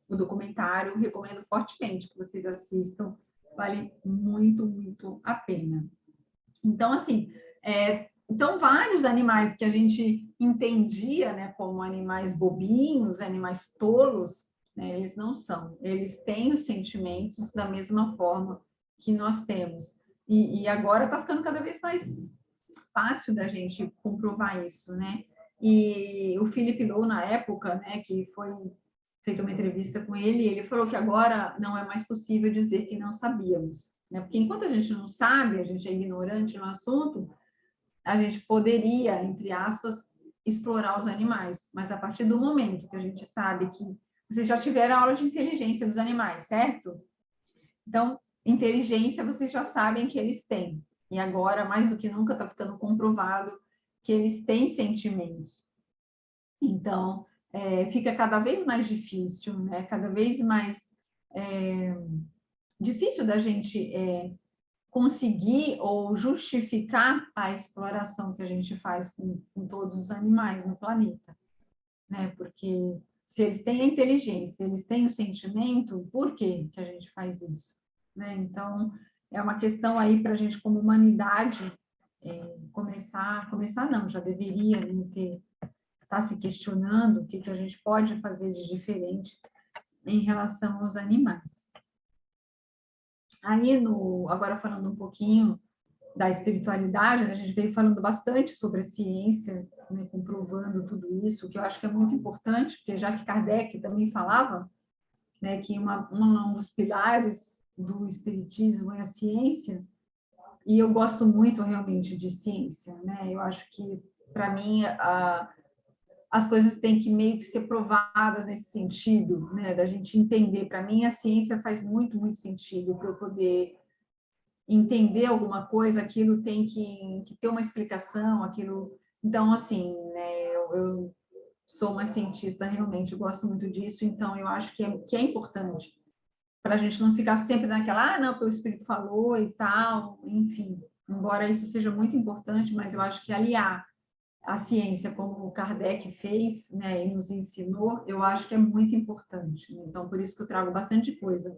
Speaker 2: documentário, recomendo fortemente que vocês assistam, vale muito, muito a pena. Então, assim, então, vários animais que a gente entendia, né, como animais bobinhos, animais tolos, né, eles não são. Eles têm os sentimentos da mesma forma que nós temos. E agora está ficando cada vez mais fácil da gente comprovar isso, né? E o Philip Lowe, na época, né, que foi feita uma entrevista com ele, ele falou que agora não é mais possível dizer que não sabíamos, né? Porque enquanto a gente não sabe, a gente é ignorante no assunto, a gente poderia, entre aspas, explorar os animais, mas a partir do momento que a gente sabe que vocês já tiveram aula de inteligência dos animais, certo? Então, inteligência vocês já sabem que eles têm. E agora, mais do que nunca, está ficando comprovado que eles têm sentimentos. Então, fica cada vez mais difícil, né? Cada vez mais difícil da gente conseguir ou justificar a exploração que a gente faz com todos os animais no planeta, né? Porque se eles têm a inteligência, eles têm o sentimento, por que que a gente faz isso, né? Então, é uma questão aí para a gente, como humanidade, começar não, já deveria, né, estar se questionando o que que a gente pode fazer de diferente em relação aos animais. Aí, agora falando um pouquinho da espiritualidade, né, a gente veio falando bastante sobre a ciência, né, comprovando tudo isso, que eu acho que é muito importante, porque já que Kardec também falava, né, que um dos pilares do espiritismo é a ciência, e eu gosto muito realmente de ciência, né? Eu acho que, para mim, as coisas têm que meio que ser provadas nesse sentido, né? Da gente entender. Para mim, a ciência faz muito, muito sentido para eu poder entender alguma coisa, aquilo tem que ter uma explicação, aquilo... Então, assim, né, eu sou uma cientista realmente, eu gosto muito disso, então eu acho que é importante para a gente não ficar sempre naquela, não, porque o Espírito falou e tal, enfim, embora isso seja muito importante, mas eu acho que aliar a ciência, como o Kardec fez, né, e nos ensinou, eu acho que é muito importante. Então, por isso que eu trago bastante coisa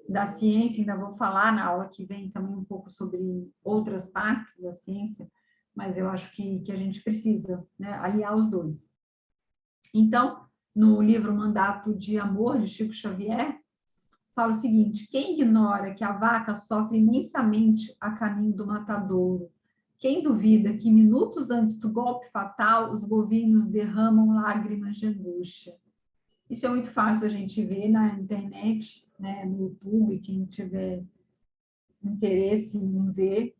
Speaker 2: da ciência, ainda vou falar na aula que vem também um pouco sobre outras partes da ciência, mas eu acho que a gente precisa, né, aliar os dois. Então, no livro Mandato de Amor, de Chico Xavier, fala o seguinte: quem ignora que a vaca sofre imensamente a caminho do matadouro? Quem duvida que minutos antes do golpe fatal, os bovinos derramam lágrimas de angústia? Isso é muito fácil a gente ver na internet, né, no YouTube, quem tiver interesse em ver.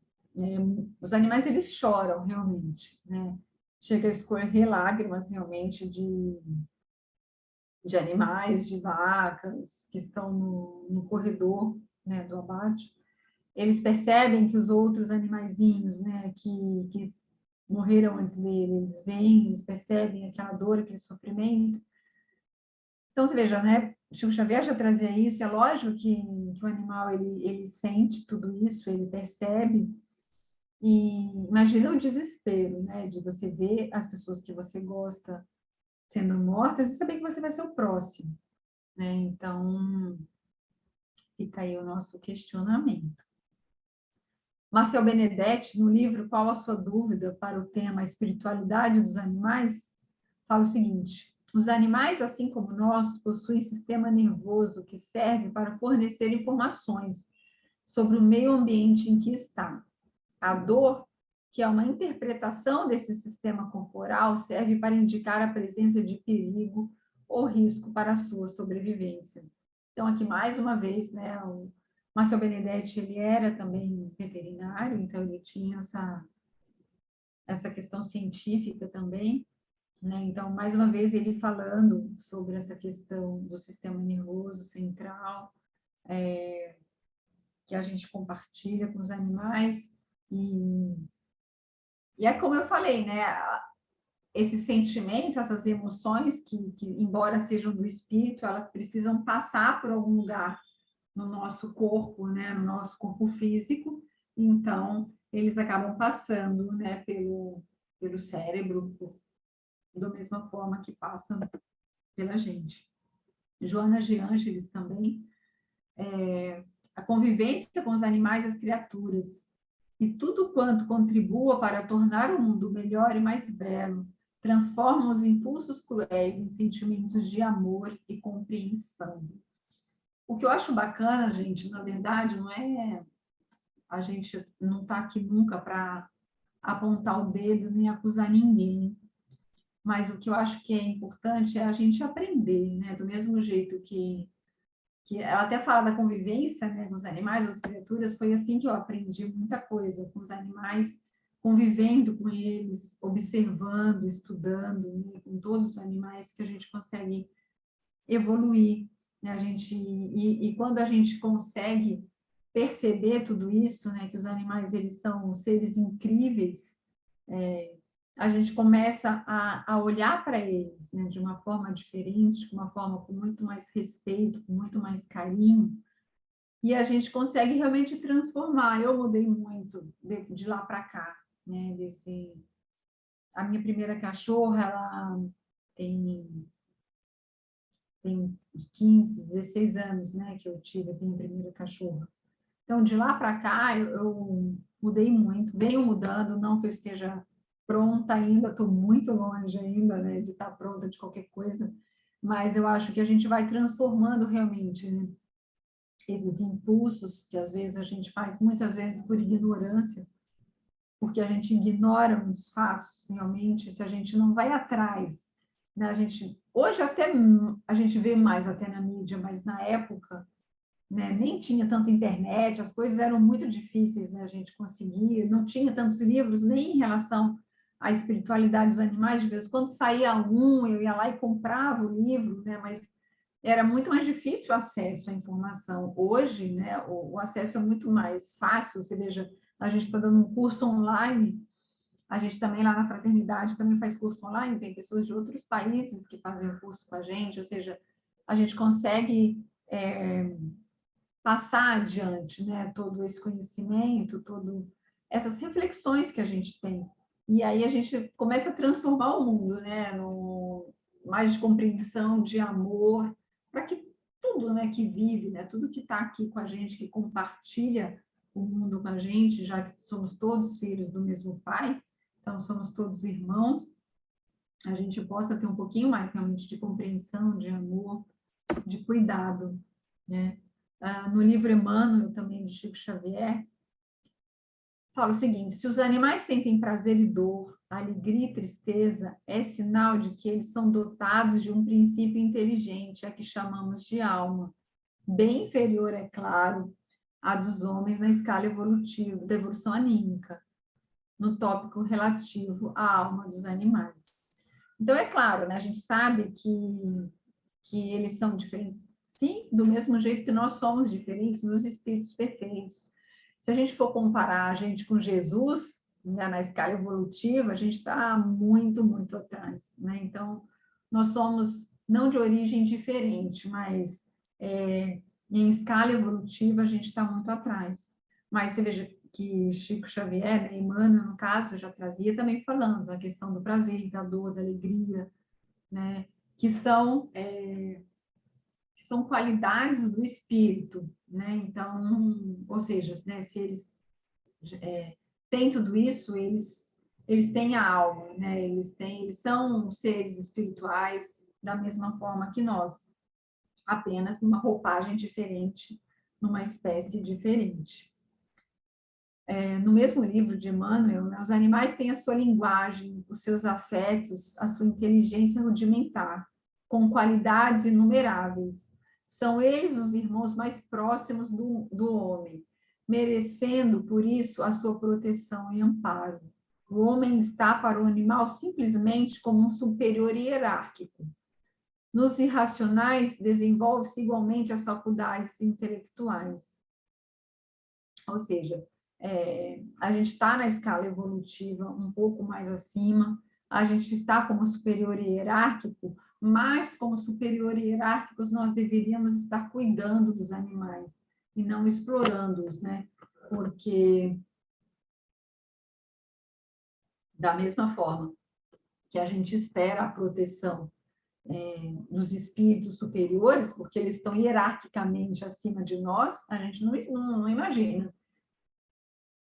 Speaker 2: Os animais, eles choram realmente, né? Chega a escorrer lágrimas realmente de animais, de vacas que estão no corredor, né, do abate. Eles percebem que os outros animaizinhos, né, que morreram antes deles, vêm, eles percebem aquela dor, aquele sofrimento. Então, você veja, né, Chico Xavier já trazia isso, é lógico que o animal, ele sente tudo isso, ele percebe, e imagina o desespero, né, de você ver as pessoas que você gosta sendo mortas e saber que você vai ser o próximo, né? Então, fica aí o nosso questionamento. Marcel Benedetti, no livro Qual a Sua Dúvida para o tema Espiritualidade dos Animais, fala o seguinte: os animais, assim como nós, possuem sistema nervoso que serve para fornecer informações sobre o meio ambiente em que está. A dor, que é uma interpretação desse sistema corporal, serve para indicar a presença de perigo ou risco para a sua sobrevivência. Então, aqui mais uma vez, né, o Marcel Benedetti, ele era também veterinário, então ele tinha essa questão científica também, né? Então, mais uma vez, ele falando sobre essa questão do sistema nervoso central, que a gente compartilha com os animais, e é como eu falei, né? Esse sentimento, essas emoções que, embora sejam do espírito, elas precisam passar por algum lugar no nosso corpo, né? No nosso corpo físico. Então, eles acabam passando, né? Pelo cérebro, da mesma forma que passam pela gente. Joana de Ângeles também, a convivência com os animais e as criaturas, e tudo quanto contribua para tornar o mundo melhor e mais belo, transforma os impulsos cruéis em sentimentos de amor e compreensão. O que eu acho bacana, gente, na verdade, não é... A gente não está aqui nunca para apontar o dedo nem acusar ninguém, mas o que eu acho que é importante é a gente aprender, né? Do mesmo jeito que ela até fala da convivência, né, com os animais, as criaturas, foi assim que eu aprendi muita coisa com os animais, convivendo com eles, observando, estudando, né, com todos os animais que a gente consegue evoluir, né, e quando a gente consegue perceber tudo isso, né, que os animais, eles são seres incríveis, a gente começa a olhar para eles, né, de uma forma diferente, de uma forma com muito mais respeito, com muito mais carinho, e a gente consegue realmente transformar. Eu mudei muito de lá para cá, né, a minha primeira cachorra, ela tem uns 15, 16 anos, né, que eu tive a minha primeira cachorra. Então, de lá para cá, eu mudei muito, venho mudando, não que eu esteja pronta ainda, estou muito longe ainda, né, de estar pronta de qualquer coisa, mas eu acho que a gente vai transformando realmente, né, esses impulsos que às vezes a gente faz, muitas vezes por ignorância, porque a gente ignora os fatos realmente, se a gente não vai atrás, né, hoje até a gente vê mais até na mídia, mas na época, né, nem tinha tanta internet, as coisas eram muito difíceis, né, a gente conseguir, não tinha tantos livros nem em relação à espiritualidade dos animais, de vez em quando saía um, eu ia lá e comprava o livro, né, mas era muito mais difícil o acesso à informação. Hoje, né, o acesso é muito mais fácil, você veja, a gente está dando um curso online, a gente também lá na Fraternidade também faz curso online, tem pessoas de outros países que fazem o curso com a gente, ou seja, a gente consegue passar adiante, né, todo esse conhecimento, todo essas reflexões que a gente tem. E aí a gente começa a transformar o mundo, né, no mais de compreensão, de amor, para que tudo, né, que vive, né, tudo que está aqui com a gente, que compartilha o mundo com a gente, já que somos todos filhos do mesmo pai, então somos todos irmãos, a gente possa ter um pouquinho mais realmente de compreensão, de amor, de cuidado, né? No livro Emmanuel, também de Chico Xavier, fala o seguinte: se os animais sentem prazer e dor, alegria e tristeza, é sinal de que eles são dotados de um princípio inteligente, a que chamamos de alma, bem inferior, é claro, à dos homens na escala evolutiva, da evolução anímica, no tópico relativo à alma dos animais. Então, é claro, né, a gente sabe que eles são diferentes, sim, do mesmo jeito que nós somos diferentes nos espíritos perfeitos. Se a gente for comparar a gente com Jesus, né, na escala evolutiva, a gente está muito, muito atrás, né? Então, nós somos não de origem diferente, mas em escala evolutiva a gente está muito atrás. Mas você veja que Chico Xavier, né, Emmanuel, no caso, já trazia também falando a questão do prazer, da dor, da alegria, né? Que são qualidades do espírito, né? Então, ou seja, né, se eles têm tudo isso, eles têm a alma, né? Eles são seres espirituais da mesma forma que nós, apenas numa roupagem diferente, numa espécie diferente. No mesmo livro de Emmanuel, né, os animais têm a sua linguagem, os seus afetos, a sua inteligência rudimentar, com qualidades inumeráveis. São eles os irmãos mais próximos do homem, merecendo, por isso, a sua proteção e amparo. O homem está para o animal simplesmente como um superior hierárquico. Nos irracionais, desenvolve-se igualmente as faculdades intelectuais. Ou seja, a gente está na escala evolutiva um pouco mais acima, a gente está como superior hierárquico, mas como superior hierárquicos nós deveríamos estar cuidando dos animais e não explorando-os, né? Porque da mesma forma que a gente espera a proteção dos espíritos superiores, porque eles estão hierarquicamente acima de nós, a gente não imagina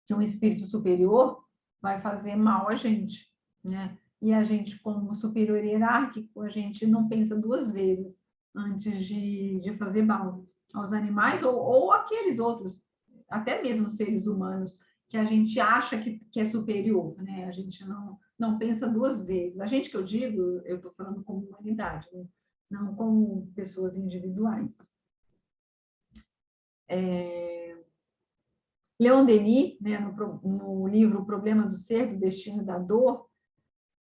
Speaker 2: que um espírito superior vai fazer mal a gente, né? E a gente, como superior hierárquico, a gente não pensa duas vezes antes de fazer mal aos animais ou aqueles outros, até mesmo seres humanos, que a gente acha que é superior, né? A gente não pensa duas vezes. A gente que eu digo, eu estou falando como humanidade, né? Não como pessoas individuais. Leon Denis, né, no livro O Problema do Ser, do Destino e da Dor,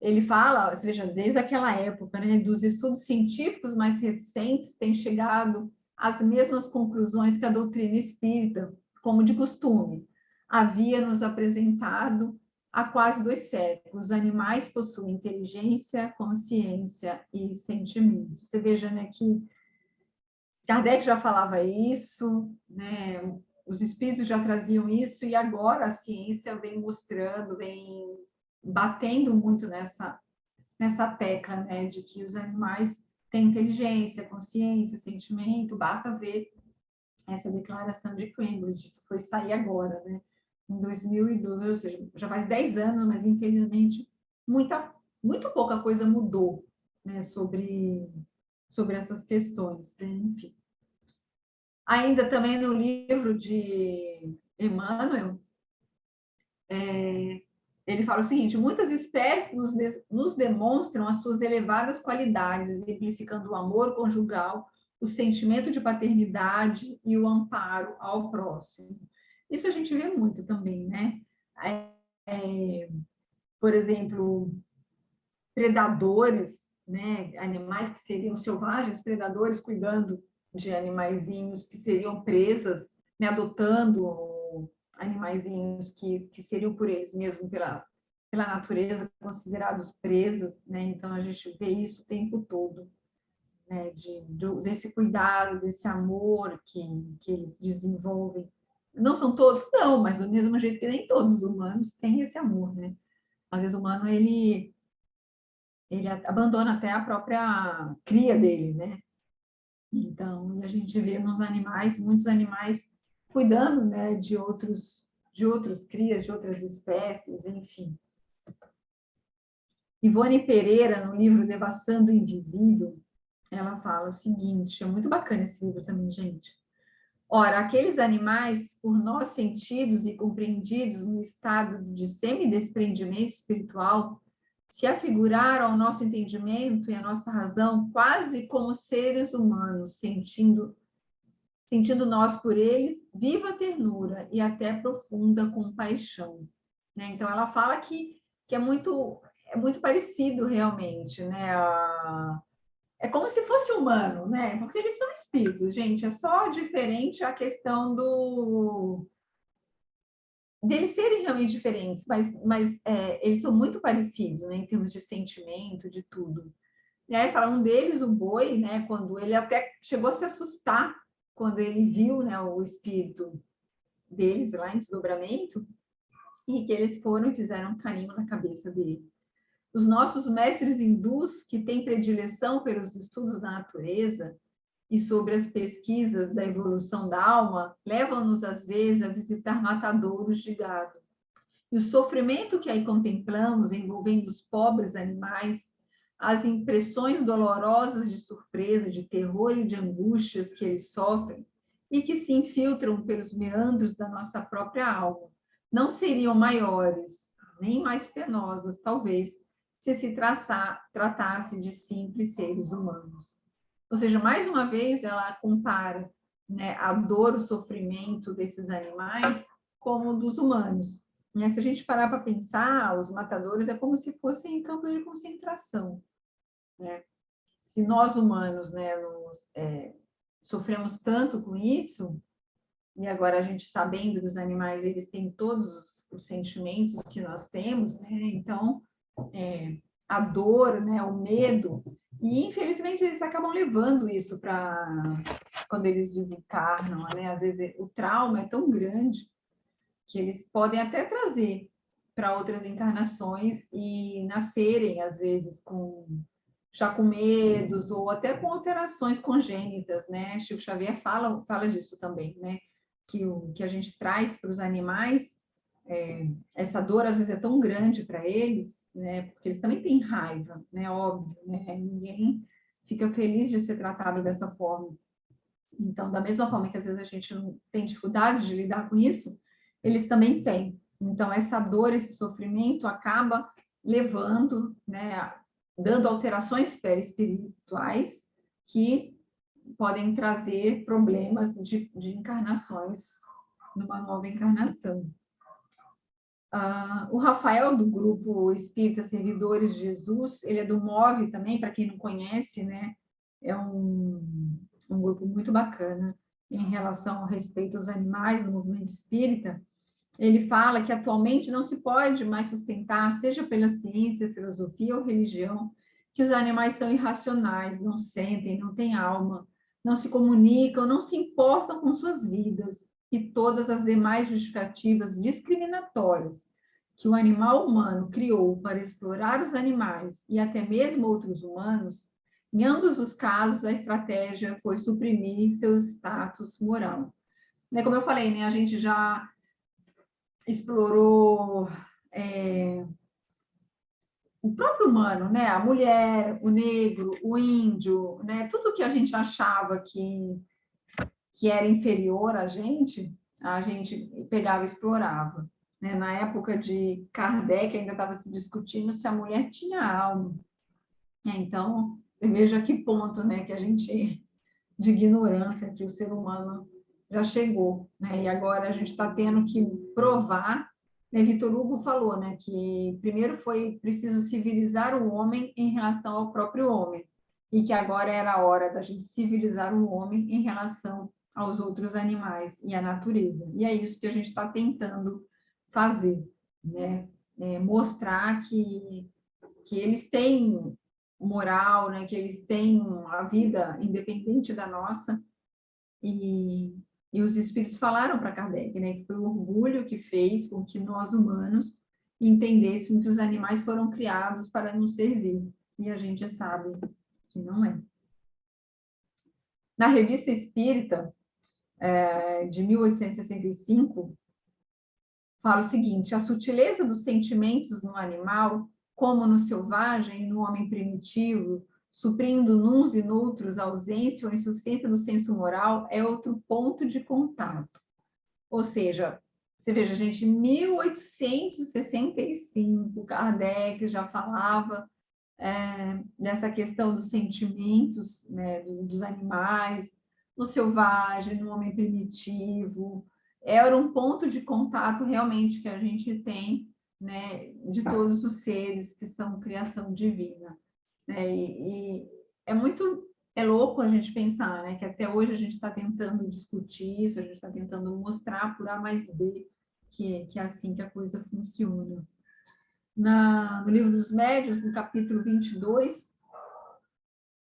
Speaker 2: ele fala, veja, desde aquela época, né, dos estudos científicos mais recentes têm chegado às mesmas conclusões que a doutrina espírita, como de costume, havia nos apresentado há quase 2 séculos. Os animais possuem inteligência, consciência e sentimento. Você veja, né, que Kardec já falava isso, né? Os espíritos já traziam isso, e agora a ciência vem mostrando, vem batendo muito nessa tecla, né, de que os animais têm inteligência, consciência, sentimento. Basta ver essa declaração de Cambridge, que foi sair agora, né, em 2012, ou seja, já faz 10 anos, mas infelizmente muito pouca coisa mudou, né, sobre essas questões, né? Enfim. Ainda também no livro de Emmanuel, ele fala o seguinte: muitas espécies nos demonstram as suas elevadas qualidades, exemplificando o amor conjugal, o sentimento de paternidade e o amparo ao próximo. Isso a gente vê muito também, né? Por exemplo, predadores, né? Animais que seriam selvagens, predadores cuidando de animaizinhos que seriam presas, né? Adotando animaizinhos que seriam por eles mesmos, pela natureza, considerados presas, né? Então, a gente vê isso o tempo todo, né? Desse cuidado, desse amor que eles desenvolvem. Não são todos, não, mas do mesmo jeito que nem todos os humanos têm esse amor, né? Às vezes o humano, ele abandona até a própria cria dele, né? Então, a gente vê nos animais, muitos animais cuidando, né, de outros crias, de outras espécies, enfim. Ivone Pereira, no livro Devassando o Invisível, ela fala o seguinte, é muito bacana esse livro também, gente. Ora, aqueles animais, por nós sentidos e compreendidos no estado de semidespreendimento espiritual, se afiguraram ao nosso entendimento e à nossa razão quase como seres humanos, sentindo nós por eles viva ternura e até profunda compaixão. Né? Então, ela fala que é muito parecido realmente, né? É como se fosse humano, né? Porque eles são espíritos, gente. É só diferente a questão deles serem realmente diferentes, mas eles são muito parecidos, né? Em termos de sentimento, de tudo. E aí fala, um deles, o boi, né? Quando ele até chegou a se assustar quando ele viu, né, o espírito deles lá em desdobramento, e que eles foram e fizeram um carinho na cabeça dele. Os nossos mestres hindus, que têm predileção pelos estudos da natureza e sobre as pesquisas da evolução da alma, levam-nos, às vezes, a visitar matadouros de gado. E o sofrimento que aí contemplamos, envolvendo os pobres animais, as impressões dolorosas de surpresa, de terror e de angústias que eles sofrem e que se infiltram pelos meandros da nossa própria alma, não seriam maiores, nem mais penosas, talvez, se tratasse de simples seres humanos. Ou seja, mais uma vez, ela compara, né, a dor, o sofrimento desses animais como dos humanos. Né? Se a gente parar para pensar, os matadores é como se fossem campos de concentração. Né? Se nós humanos, né, sofremos tanto com isso, e agora a gente sabendo dos animais, eles têm todos os sentimentos que nós temos, né? Então, a dor, né, o medo, e infelizmente eles acabam levando isso para quando eles desencarnam, né? Às vezes o trauma é tão grande que eles podem até trazer para outras encarnações e nascerem, às vezes, já com medos ou até com alterações congênitas, né? Chico Xavier fala disso também, né? Que a gente traz para os animais, essa dor às vezes é tão grande para eles, né? Porque eles também têm raiva, né? Óbvio, né? Ninguém fica feliz de ser tratado dessa forma. Então, da mesma forma que às vezes a gente não tem dificuldade de lidar com isso, eles também têm. Então, essa dor, esse sofrimento acaba levando, né, dando alterações perispirituais que podem trazer problemas de encarnações numa nova encarnação. O Rafael, do grupo Espírita Servidores de Jesus, ele é do MOVE também, para quem não conhece, né? É um grupo muito bacana em relação ao respeito aos animais do movimento espírita. ele fala que atualmente não se pode mais sustentar, seja pela ciência, filosofia ou religião, que os animais são irracionais, não sentem, não têm alma, não se comunicam, não se importam com suas vidas, e todas as demais justificativas discriminatórias que o animal humano criou para explorar os animais e até mesmo outros humanos, em ambos os casos a estratégia foi suprimir seu status moral. Como eu falei, né, a gente já explorou o próprio humano, né? A mulher, o negro, o índio, né? Tudo que a gente achava que era inferior a gente pegava e explorava. Né? Na época de Kardec, ainda estava se discutindo se a mulher tinha alma. Então, você veja que ponto, né, que a gente, de ignorância, que o ser humano já chegou. Né? E agora a gente está tendo que provar, né? Victor Hugo falou, né, que primeiro foi preciso civilizar o homem em relação ao próprio homem, e que agora era a hora da gente civilizar o homem em relação aos outros animais e à natureza. E é isso que a gente está tentando fazer, né? Mostrar que eles têm moral, né? Que eles têm a vida independente da nossa. E os espíritos falaram para Kardec, né? Que foi o orgulho que fez com que nós humanos entendêssemos que os animais foram criados para nos servir. E a gente sabe que não é. Na Revista Espírita, de 1865, fala o seguinte: a sutileza dos sentimentos no animal, como no selvagem e no homem primitivo, suprindo nuns e noutros a ausência ou insuficiência do senso moral, é outro ponto de contato. Ou seja, você veja, gente, em 1865, Kardec já falava dessa questão dos sentimentos, né, dos animais, no selvagem, no homem primitivo. Era um ponto de contato realmente que a gente tem, né, de todos os seres que são criação divina. Né? E é louco a gente pensar, né, que até hoje a gente está tentando discutir isso, a gente está tentando mostrar por A mais B que é assim que a coisa funciona. No Livro dos Médiuns, no capítulo 22,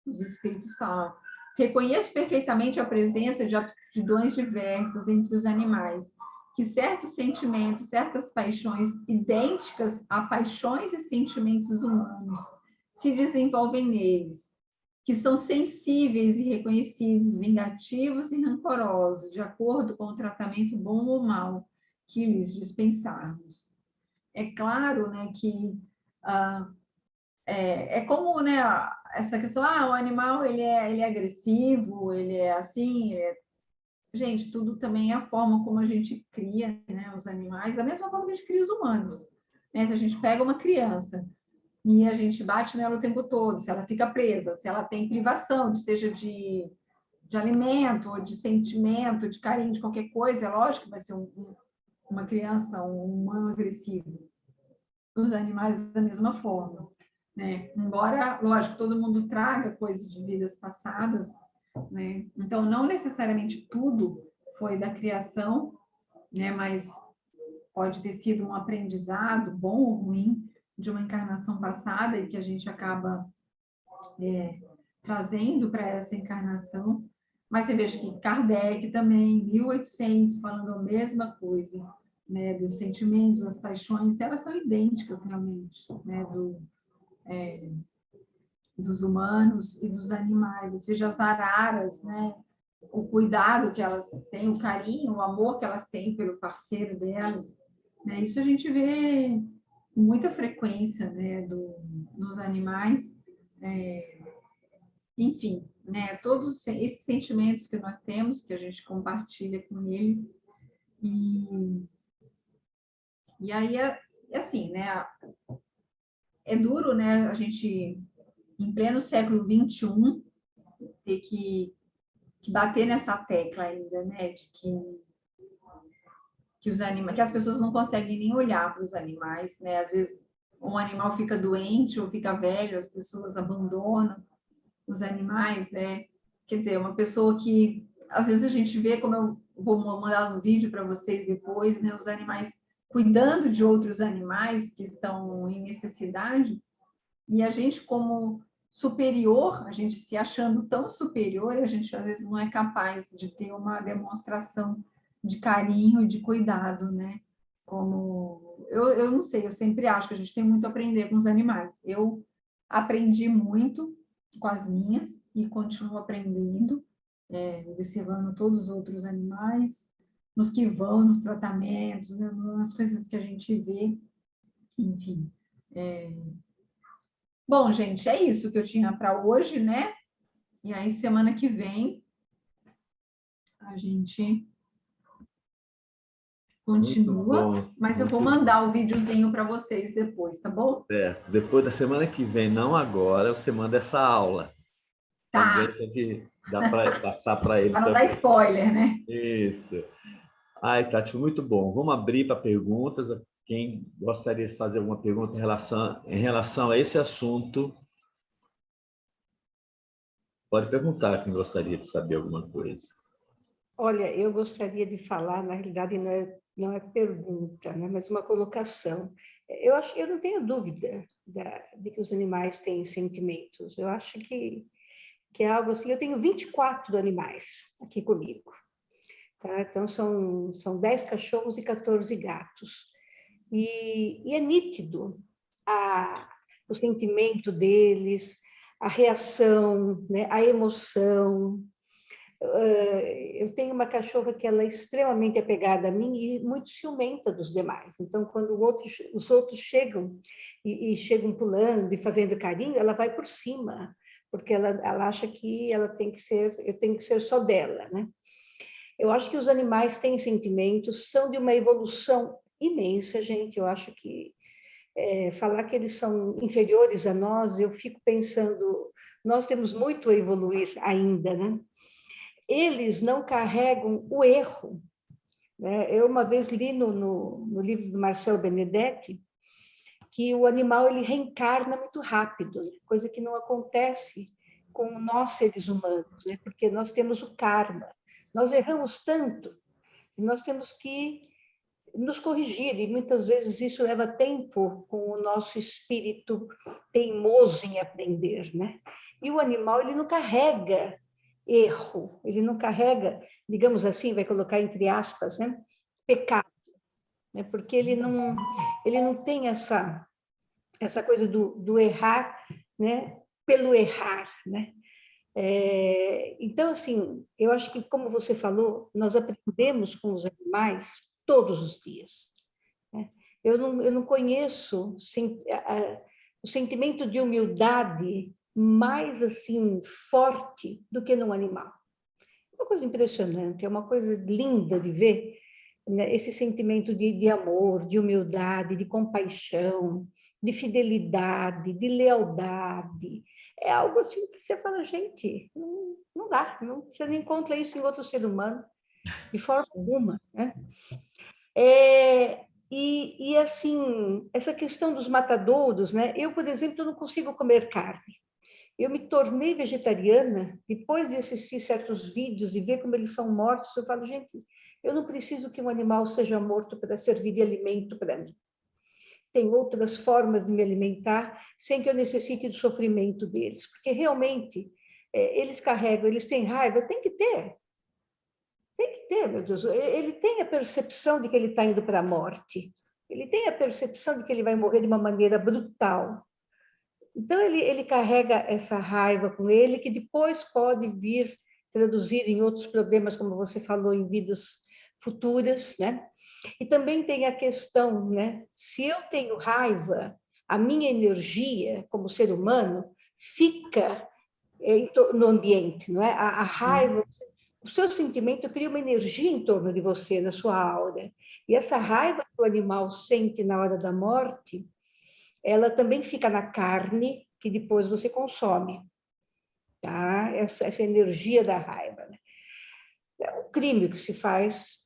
Speaker 2: os espíritos falam: reconheço perfeitamente a presença de aptidões diversas entre os animais, que certos sentimentos, certas paixões idênticas a paixões e sentimentos humanos se desenvolvem neles, que são sensíveis e reconhecidos, vingativos e rancorosos, de acordo com o tratamento bom ou mau que lhes dispensarmos. É claro, né, que é como, né, essa questão, o animal ele é agressivo, ele é assim, gente, tudo também é a forma como a gente cria, né, os animais, da mesma forma que a gente cria os humanos. Né? Se a gente pega uma criança e a gente bate nela o tempo todo, se ela fica presa, se ela tem privação, seja de alimento, ou de sentimento, de carinho, de qualquer coisa, é lógico que vai ser uma criança, um humano agressivo. Os animais da mesma forma. Né? Embora, lógico, todo mundo traga coisas de vidas passadas, né? Então, não necessariamente tudo foi da criação, né? Mas pode ter sido um aprendizado, bom ou ruim, de uma encarnação passada e que a gente acaba trazendo para essa encarnação. Mas você veja que Kardec também, em 1800, falando a mesma coisa, né? Dos sentimentos, das paixões, elas são idênticas realmente, né? Dos humanos e dos animais. Veja as araras, né? O cuidado que elas têm, o carinho, o amor que elas têm pelo parceiro delas. Né? Isso a gente vê com muita frequência, né? Nos animais. Enfim, né? Todos esses sentimentos que nós temos, que a gente compartilha com eles. E aí, assim, né? É duro, né? A gente, em pleno século XXI, ter que bater nessa tecla ainda, né? De que os animais, que as pessoas não conseguem nem olhar para os animais, né? Às vezes um animal fica doente ou fica velho, as pessoas abandonam os animais, né? Quer dizer, uma pessoa que às vezes a gente vê, como eu vou mandar no vídeo para vocês depois, né? Os animais cuidando de outros animais que estão em necessidade, e a gente, como superior, a gente se achando tão superior, a gente às vezes não é capaz de ter uma demonstração de carinho e de cuidado, né? Como eu não sei, eu sempre acho que a gente tem muito a aprender com os animais. Eu aprendi muito com as minhas e continuo aprendendo, observando todos os outros animais, nos que vão, nos tratamentos, né, nas coisas que a gente vê, enfim. Bom, gente, é isso que eu tinha para hoje, né? E aí, semana que vem, a gente
Speaker 1: Muito
Speaker 2: continua,
Speaker 1: bom,
Speaker 2: mas eu vou
Speaker 1: muito bom.
Speaker 2: mandar o videozinho para vocês depois, tá bom?
Speaker 1: Certo. Depois da semana que vem, não agora, você manda essa aula. Também
Speaker 2: Tá,
Speaker 1: tem que dar para passar para eles
Speaker 2: para não dar
Speaker 1: também.
Speaker 2: spoiler, né?
Speaker 1: Isso. Ai, Tati, muito bom. Vamos abrir para perguntas. Quem gostaria de fazer alguma pergunta em relação a esse assunto, pode perguntar quem gostaria de saber alguma coisa.
Speaker 3: Olha, eu gostaria de falar, na realidade não é pergunta, né, mas uma colocação. Eu não tenho dúvida de que os animais têm sentimentos. Eu acho que é algo assim. Eu tenho 24 animais aqui comigo, tá? Então são 10 cachorros e 14 gatos. E é nítido o sentimento deles, a reação, né, a emoção. Eu tenho uma cachorra que ela é extremamente apegada a mim e muito ciumenta dos demais. Então, quando os outros chegam e chegam pulando e fazendo carinho, ela vai por cima, porque ela acha que eu tenho que ser só dela, né? Eu acho que os animais têm sentimentos, são de uma evolução imensa, gente. Eu acho que falar que eles são inferiores a nós, eu fico pensando, nós temos muito a evoluir ainda, né? Eles não carregam o erro, né? Eu uma vez li no livro do Marcel Benedetti que o animal ele reencarna muito rápido, né? Coisa que não acontece com nós seres humanos, né? Porque nós temos o karma, nós erramos tanto, e nós temos que nos corrigir, e muitas vezes isso leva tempo com o nosso espírito teimoso em aprender, né? E o animal ele não carrega erro, ele não carrega, digamos assim, vai colocar entre aspas, né, pecado, né, porque ele não tem essa coisa do errar, né, pelo errar, né. Então, assim, eu acho que, como você falou, nós aprendemos com os animais todos os dias, né? Eu não conheço o sentimento de humildade mais assim forte do que num animal. Uma coisa impressionante, é uma coisa linda de ver, né? Esse sentimento de amor, de humildade, de compaixão, de fidelidade, de lealdade. É algo assim que você fala, gente, não dá, você não encontra isso em outro ser humano, de forma alguma, né? E assim, essa questão dos matadouros, né? Eu, por exemplo, não consigo comer carne. Eu me tornei vegetariana depois de assistir certos vídeos e ver como eles são mortos. Eu falo, gente, eu não preciso que um animal seja morto para servir de alimento para mim. Tem outras formas de me alimentar sem que eu necessite do sofrimento deles, porque realmente eles carregam, eles têm raiva, tem que ter, meu Deus. Ele tem a percepção de que ele está indo para a morte, ele tem a percepção de que ele vai morrer de uma maneira brutal. Então, ele carrega essa raiva com ele, que depois pode vir traduzir em outros problemas, como você falou, em vidas futuras, né? E também tem a questão, né? Se eu tenho raiva, a minha energia como ser humano fica no ambiente, não é? A raiva, o seu sentimento cria uma energia em torno de você, na sua aura. E essa raiva que o animal sente na hora da morte, ela também fica na carne, que depois você consome, tá? Essa energia da raiva, né? É um crime que se faz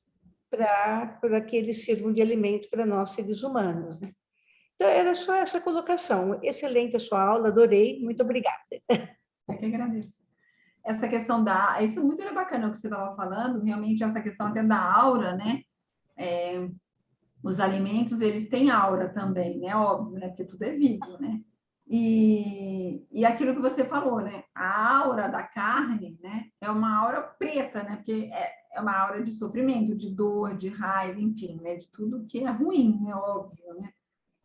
Speaker 3: para que eles sirvam de alimento para nós, seres humanos, né? Então, era só essa colocação. Excelente a sua aula, adorei, muito obrigada.
Speaker 2: Eu que agradeço. Essa questão isso é muito bacana o que você estava falando, realmente essa questão até da aura, né? Os alimentos, eles têm aura também, né? Óbvio, né? Porque tudo é vivo, né? E aquilo que você falou, né? A aura da carne, né? É uma aura preta, né? Porque é uma aura de sofrimento, de dor, de raiva, enfim, né? De tudo que é ruim, né? Óbvio, né?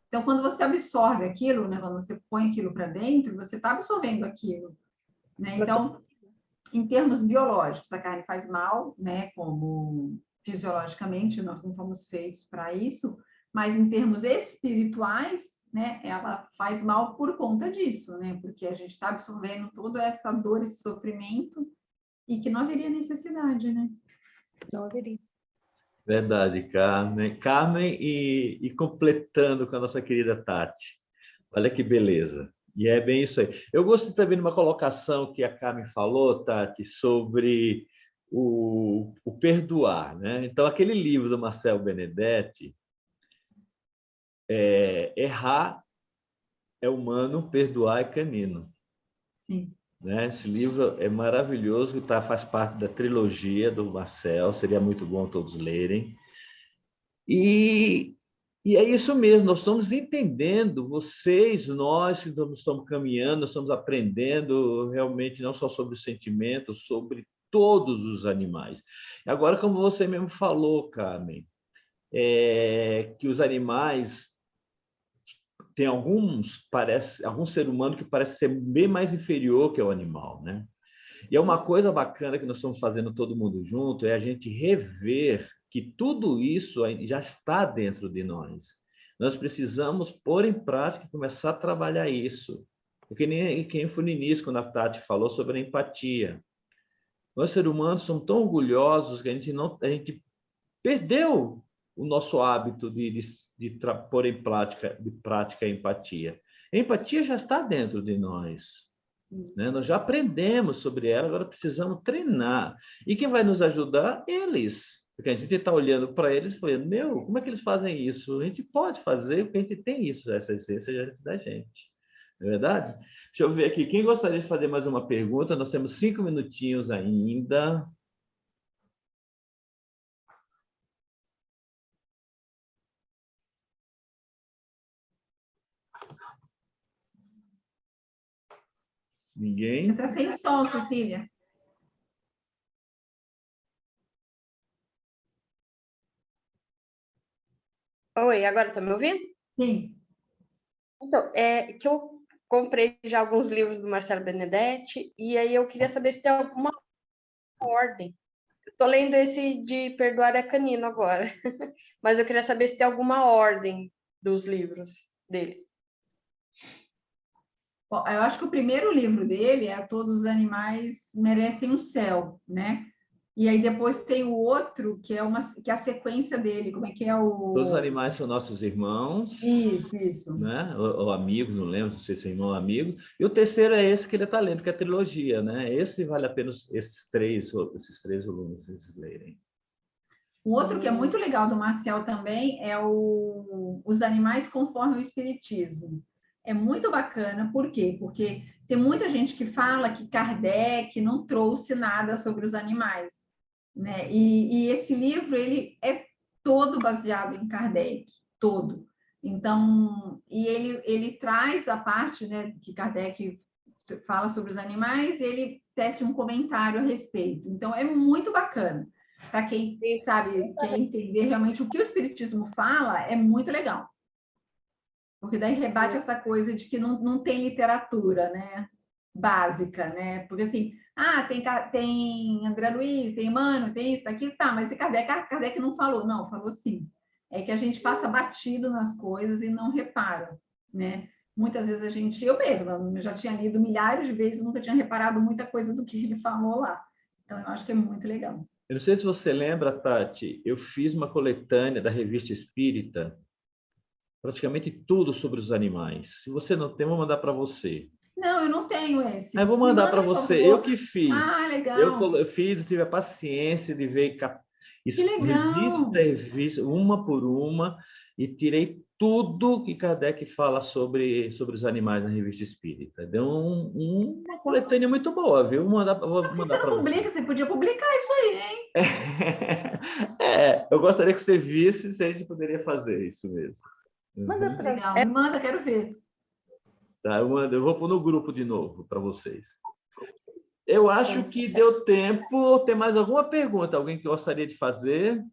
Speaker 2: Então, quando você absorve aquilo, né? Quando você põe aquilo para dentro, você está absorvendo aquilo, né? Então, em termos biológicos, a carne faz mal, né? Como fisiologicamente nós não fomos feitos para isso, mas em termos espirituais, né? Ela faz mal por conta disso, né? Porque a gente está absorvendo toda essa dor, esse sofrimento e que não haveria necessidade, né?
Speaker 3: Não haveria.
Speaker 1: Verdade, Carmen. Carmen e completando com a nossa querida Tati. Olha que beleza. E é bem isso aí. Eu gostei também de uma colocação que a Carmen falou, Tati, sobre o perdoar, né? Então, aquele livro do Marcel Benedetti, Errar é humano, perdoar é canino.
Speaker 2: Sim.
Speaker 1: Né? Esse livro é maravilhoso, tá? Faz parte da trilogia do Marcel, seria muito bom todos lerem. E é isso mesmo, nós estamos entendendo, vocês, nós que estamos caminhando, nós estamos aprendendo realmente não só sobre os sentimentos, sobre todos os animais. Agora, como você mesmo falou, Carmen, que os animais tem alguns ser humano que parece ser bem mais inferior que o animal, né? E é uma coisa bacana que nós estamos fazendo todo mundo junto, é a gente rever que tudo isso já está dentro de nós. Nós precisamos pôr em prática e começar a trabalhar isso. Porque nem quem foi no início, quando a Tati falou sobre a empatia. Nós, seres humanos, somos tão orgulhosos que a gente perdeu o nosso hábito de pôr em prática a empatia. A empatia já está dentro de nós. Né? Nós já aprendemos sobre ela, agora precisamos treinar. E quem vai nos ajudar? Eles. Porque a gente está olhando para eles e falando, como é que eles fazem isso? A gente pode fazer, porque a gente tem isso, essa essência da gente. Não é verdade? Deixa eu ver aqui. Quem gostaria de fazer mais uma pergunta? Nós temos 5 minutinhos ainda. Ninguém?
Speaker 2: Você está sem som, Cecília.
Speaker 4: Oi, agora está me ouvindo?
Speaker 2: Sim.
Speaker 4: Então, que eu comprei já alguns livros do Marcelo Benedetti, e aí eu queria saber se tem alguma ordem. Eu estou lendo esse de Perdoar é Canino agora, mas eu queria saber se tem alguma ordem dos livros dele.
Speaker 2: Bom, eu acho que o primeiro livro dele é Todos os Animais Merecem o Céu, né? E aí depois tem o outro, que é a sequência dele, como é que é o...
Speaker 1: Todos os animais são nossos irmãos.
Speaker 2: Isso.
Speaker 1: Né? Ou amigos, não lembro, não sei se é irmão ou amigo. E o terceiro é esse que ele está lendo, que é a trilogia, né? Esse vale a pena esses três volumes vocês lerem.
Speaker 2: O outro que é muito legal do Marcel também é Os Animais Conforme o Espiritismo. É muito bacana, por quê? Porque tem muita gente que fala que Kardec não trouxe nada sobre os animais, né? E esse livro, ele é todo baseado em Kardec, todo. Então, e ele traz a parte, né, que Kardec fala sobre os animais, e ele tece um comentário a respeito. Então, é muito bacana. Para quem sabe, quer entender realmente o que o Espiritismo fala, é muito legal. Porque daí rebate essa coisa de que não tem literatura, né? Básica, né? Porque assim, tem André Luiz, tem Emmanuel, tem isso, aquilo, tá, mas e Kardec? Kardec não falou. Não, falou sim. É que a gente passa batido nas coisas e não repara, né? Muitas vezes eu mesma, eu já tinha lido milhares de vezes, nunca tinha reparado muita coisa do que ele falou lá. Então, eu acho que é muito legal.
Speaker 1: Eu não sei se você lembra, Tati, eu fiz uma coletânea da Revista Espírita, praticamente tudo sobre os animais. Se você não tem, vou mandar para você.
Speaker 2: Não, eu não tenho esse.
Speaker 1: Eu vou mandar para você. Eu que fiz.
Speaker 2: Ah, legal.
Speaker 1: Eu fiz, tive a paciência de ver
Speaker 2: que legal.
Speaker 1: revista, uma por uma, e tirei tudo que Kardec fala sobre os animais na Revista Espírita. Deu uma coletânea muito boa, viu? Vou
Speaker 2: Por que
Speaker 1: mandar
Speaker 2: você
Speaker 1: para
Speaker 2: não
Speaker 1: você.
Speaker 2: publica? Você podia publicar isso aí, hein?
Speaker 1: Eu gostaria que você visse se a gente poderia fazer isso mesmo.
Speaker 3: Manda para
Speaker 2: Legal, me manda, quero ver.
Speaker 1: Tá, eu vou pôr no grupo de novo para vocês. Eu acho que
Speaker 4: Certo.
Speaker 1: deu tempo. Tem mais alguma pergunta? Alguém que gostaria de fazer?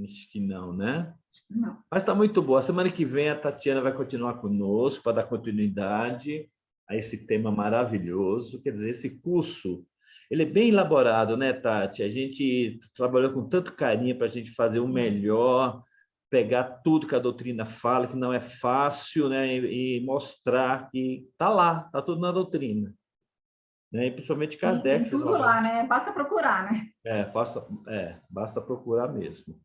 Speaker 1: Acho que não, né?
Speaker 2: Não.
Speaker 1: Mas está muito boa. Semana que vem a Tatiana vai continuar conosco para dar continuidade a esse tema maravilhoso. Quer dizer, esse curso, ele é bem elaborado, né, Tati? A gente trabalhou com tanto carinho para a gente fazer o melhor, pegar tudo que a doutrina fala, que não é fácil, né, e mostrar que está lá, está tudo na doutrina. Né? E principalmente Kardec
Speaker 2: Tem
Speaker 1: fez
Speaker 2: tudo lá, né? Basta procurar, né?
Speaker 1: basta procurar mesmo.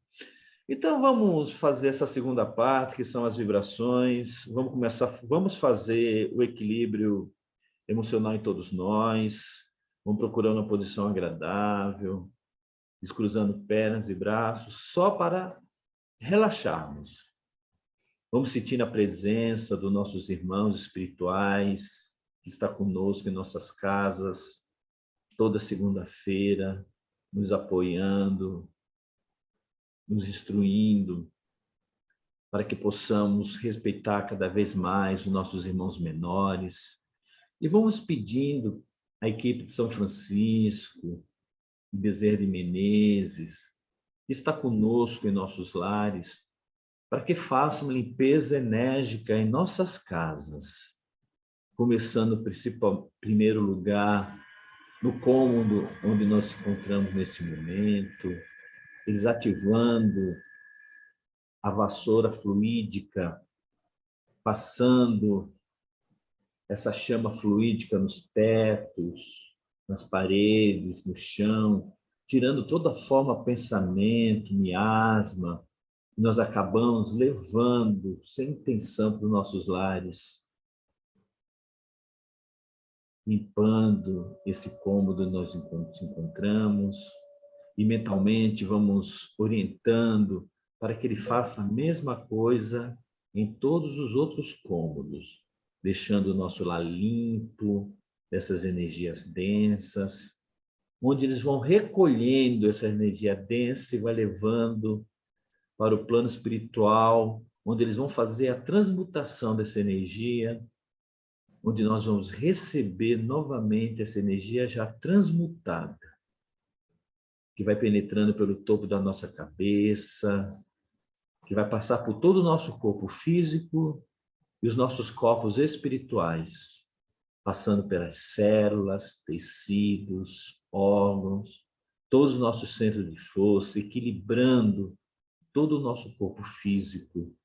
Speaker 1: Então, vamos fazer essa segunda parte, que são as vibrações. Vamos fazer o equilíbrio emocional em todos nós. Vamos procurando uma posição agradável, descruzando pernas e braços, só para relaxarmos. Vamos sentir a presença dos nossos irmãos espirituais, que está conosco em nossas casas, toda segunda-feira, nos apoiando, nos instruindo, para que possamos respeitar cada vez mais os nossos irmãos menores. E vamos pedindo à equipe de São Francisco, Bezerra de Menezes, que está conosco em nossos lares, para que façam uma limpeza enérgica em nossas casas, começando, primeiro lugar, no cômodo onde nós nos encontramos neste momento, eles ativando a vassoura fluídica, passando essa chama fluídica nos tetos, nas paredes, no chão, tirando toda forma, pensamento, miasma, que nós acabamos levando sem intenção para os nossos lares, limpando esse cômodo onde nós nos encontramos, e mentalmente vamos orientando para que ele faça a mesma coisa em todos os outros cômodos, deixando o nosso lar limpo dessas energias densas, onde eles vão recolhendo essa energia densa e vai levando para o plano espiritual, onde eles vão fazer a transmutação dessa energia, onde nós vamos receber novamente essa energia já transmutada, que vai penetrando pelo topo da nossa cabeça, que vai passar por todo o nosso corpo físico e os nossos corpos espirituais, passando pelas células, tecidos, órgãos, todos os nossos centros de força, equilibrando todo o nosso corpo físico,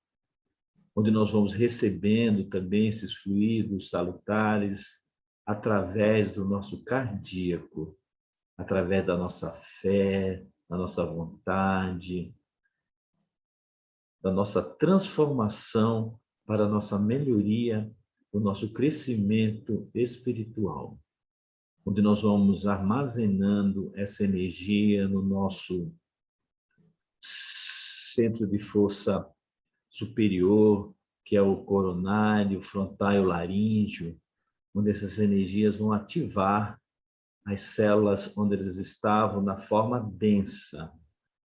Speaker 1: onde nós vamos recebendo também esses fluidos salutares através do nosso cardíaco, através da nossa fé, da nossa vontade, da nossa transformação para a nossa melhoria, o nosso crescimento espiritual, onde nós vamos armazenando essa energia no nosso centro de força superior, que é o coronário, frontal e o laríngeo, onde essas energias vão ativar as células onde eles estavam na forma densa,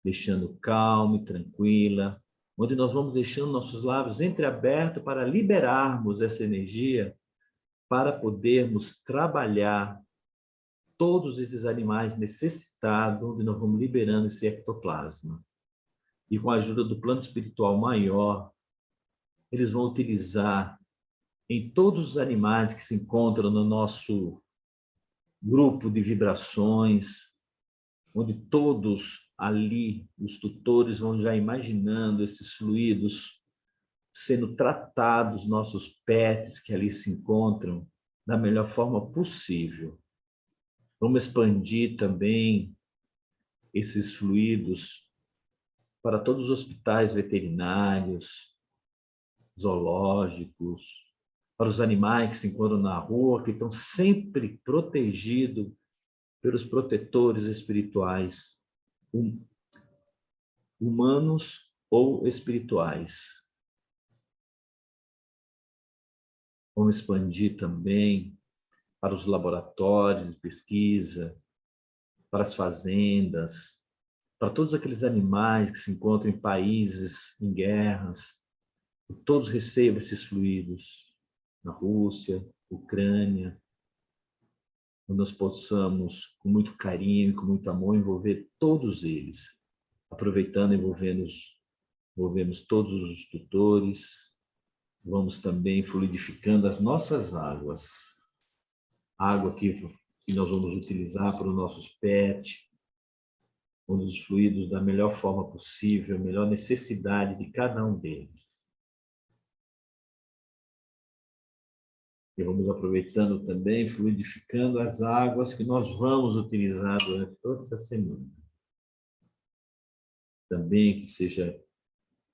Speaker 1: deixando calma e tranquila, onde nós vamos deixando nossos lábios entreabertos para liberarmos essa energia, para podermos trabalhar todos esses animais necessitados, onde nós vamos liberando esse ectoplasma. E com a ajuda do plano espiritual maior, eles vão utilizar em todos os animais que se encontram no nosso grupo de vibrações, onde todos ali, os tutores, vão já imaginando esses fluidos sendo tratados, nossos pets que ali se encontram, da melhor forma possível. Vamos expandir também esses fluidos para todos os hospitais veterinários, zoológicos, para os animais que se encontram na rua, que estão sempre protegidos pelos protetores espirituais, humanos ou espirituais. Vamos expandir também para os laboratórios de pesquisa, para as fazendas, para todos aqueles animais que se encontram em países em guerras. Que todos recebam esses fluidos na Rússia, Ucrânia, onde nós possamos, com muito carinho, com muito amor, envolver todos eles, aproveitando, envolvemos todos os tutores, vamos também fluidificando as nossas águas, água que nós vamos utilizar para os nossos pets, os fluidos da melhor forma possível, a melhor necessidade de cada um deles. E vamos aproveitando também, fluidificando as águas que nós vamos utilizar durante toda essa semana. Também que seja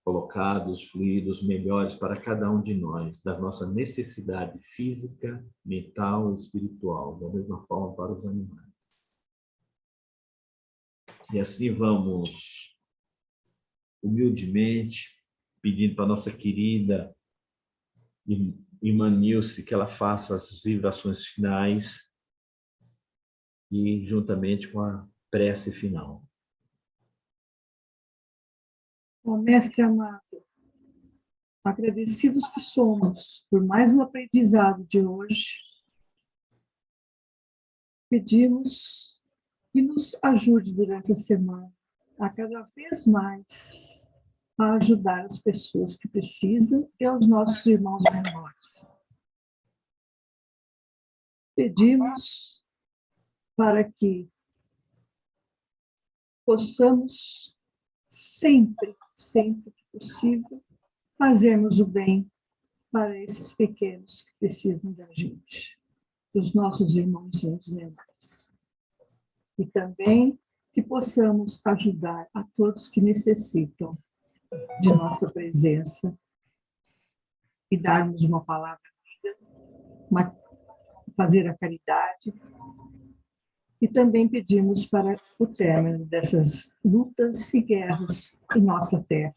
Speaker 1: colocados fluidos melhores para cada um de nós, da nossa necessidade física, mental e espiritual, da mesma forma para os animais. E assim vamos, humildemente, pedindo para a nossa querida Irmã Nilce que ela faça as vibrações finais e juntamente com a prece final.
Speaker 5: Ó Mestre amado, agradecidos que somos por mais um aprendizado de hoje, pedimos que nos ajude durante a semana a cada vez mais a ajudar as pessoas que precisam e aos nossos irmãos menores. Pedimos para que possamos sempre que possível, fazermos o bem para esses pequenos que precisam da gente, dos nossos irmãozinhos menores. E também que possamos ajudar a todos que necessitam de nossa presença e darmos uma palavra amiga, fazer a caridade. E também pedimos para o término dessas lutas e guerras em nossa terra.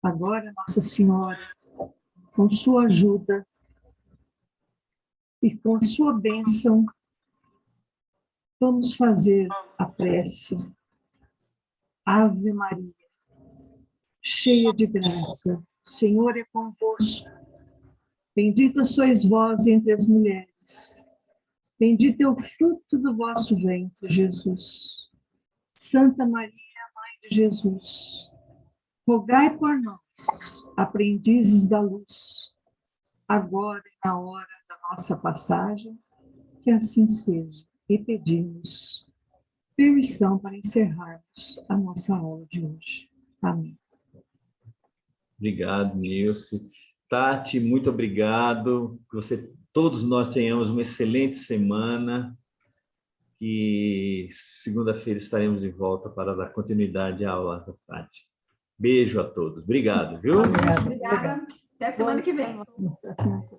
Speaker 5: Agora, Nossa Senhora, com sua ajuda e com a sua bênção, vamos fazer a prece. Ave Maria, cheia de graça, o Senhor é convosco. Bendita sois vós entre as mulheres. Bendito é o fruto do vosso ventre, Jesus. Santa Maria, Mãe de Jesus, rogai por nós, aprendizes da luz, agora e na hora da nossa passagem, que assim seja. E pedimos permissão para encerrarmos a nossa aula de hoje. Amém.
Speaker 1: Obrigado, Nilce. Tati, muito obrigado. Que todos nós tenhamos uma excelente semana. Que segunda-feira estaremos de volta para dar continuidade à aula da Tati. Beijo a todos. Obrigado, viu?
Speaker 2: Obrigada. Até semana que vem.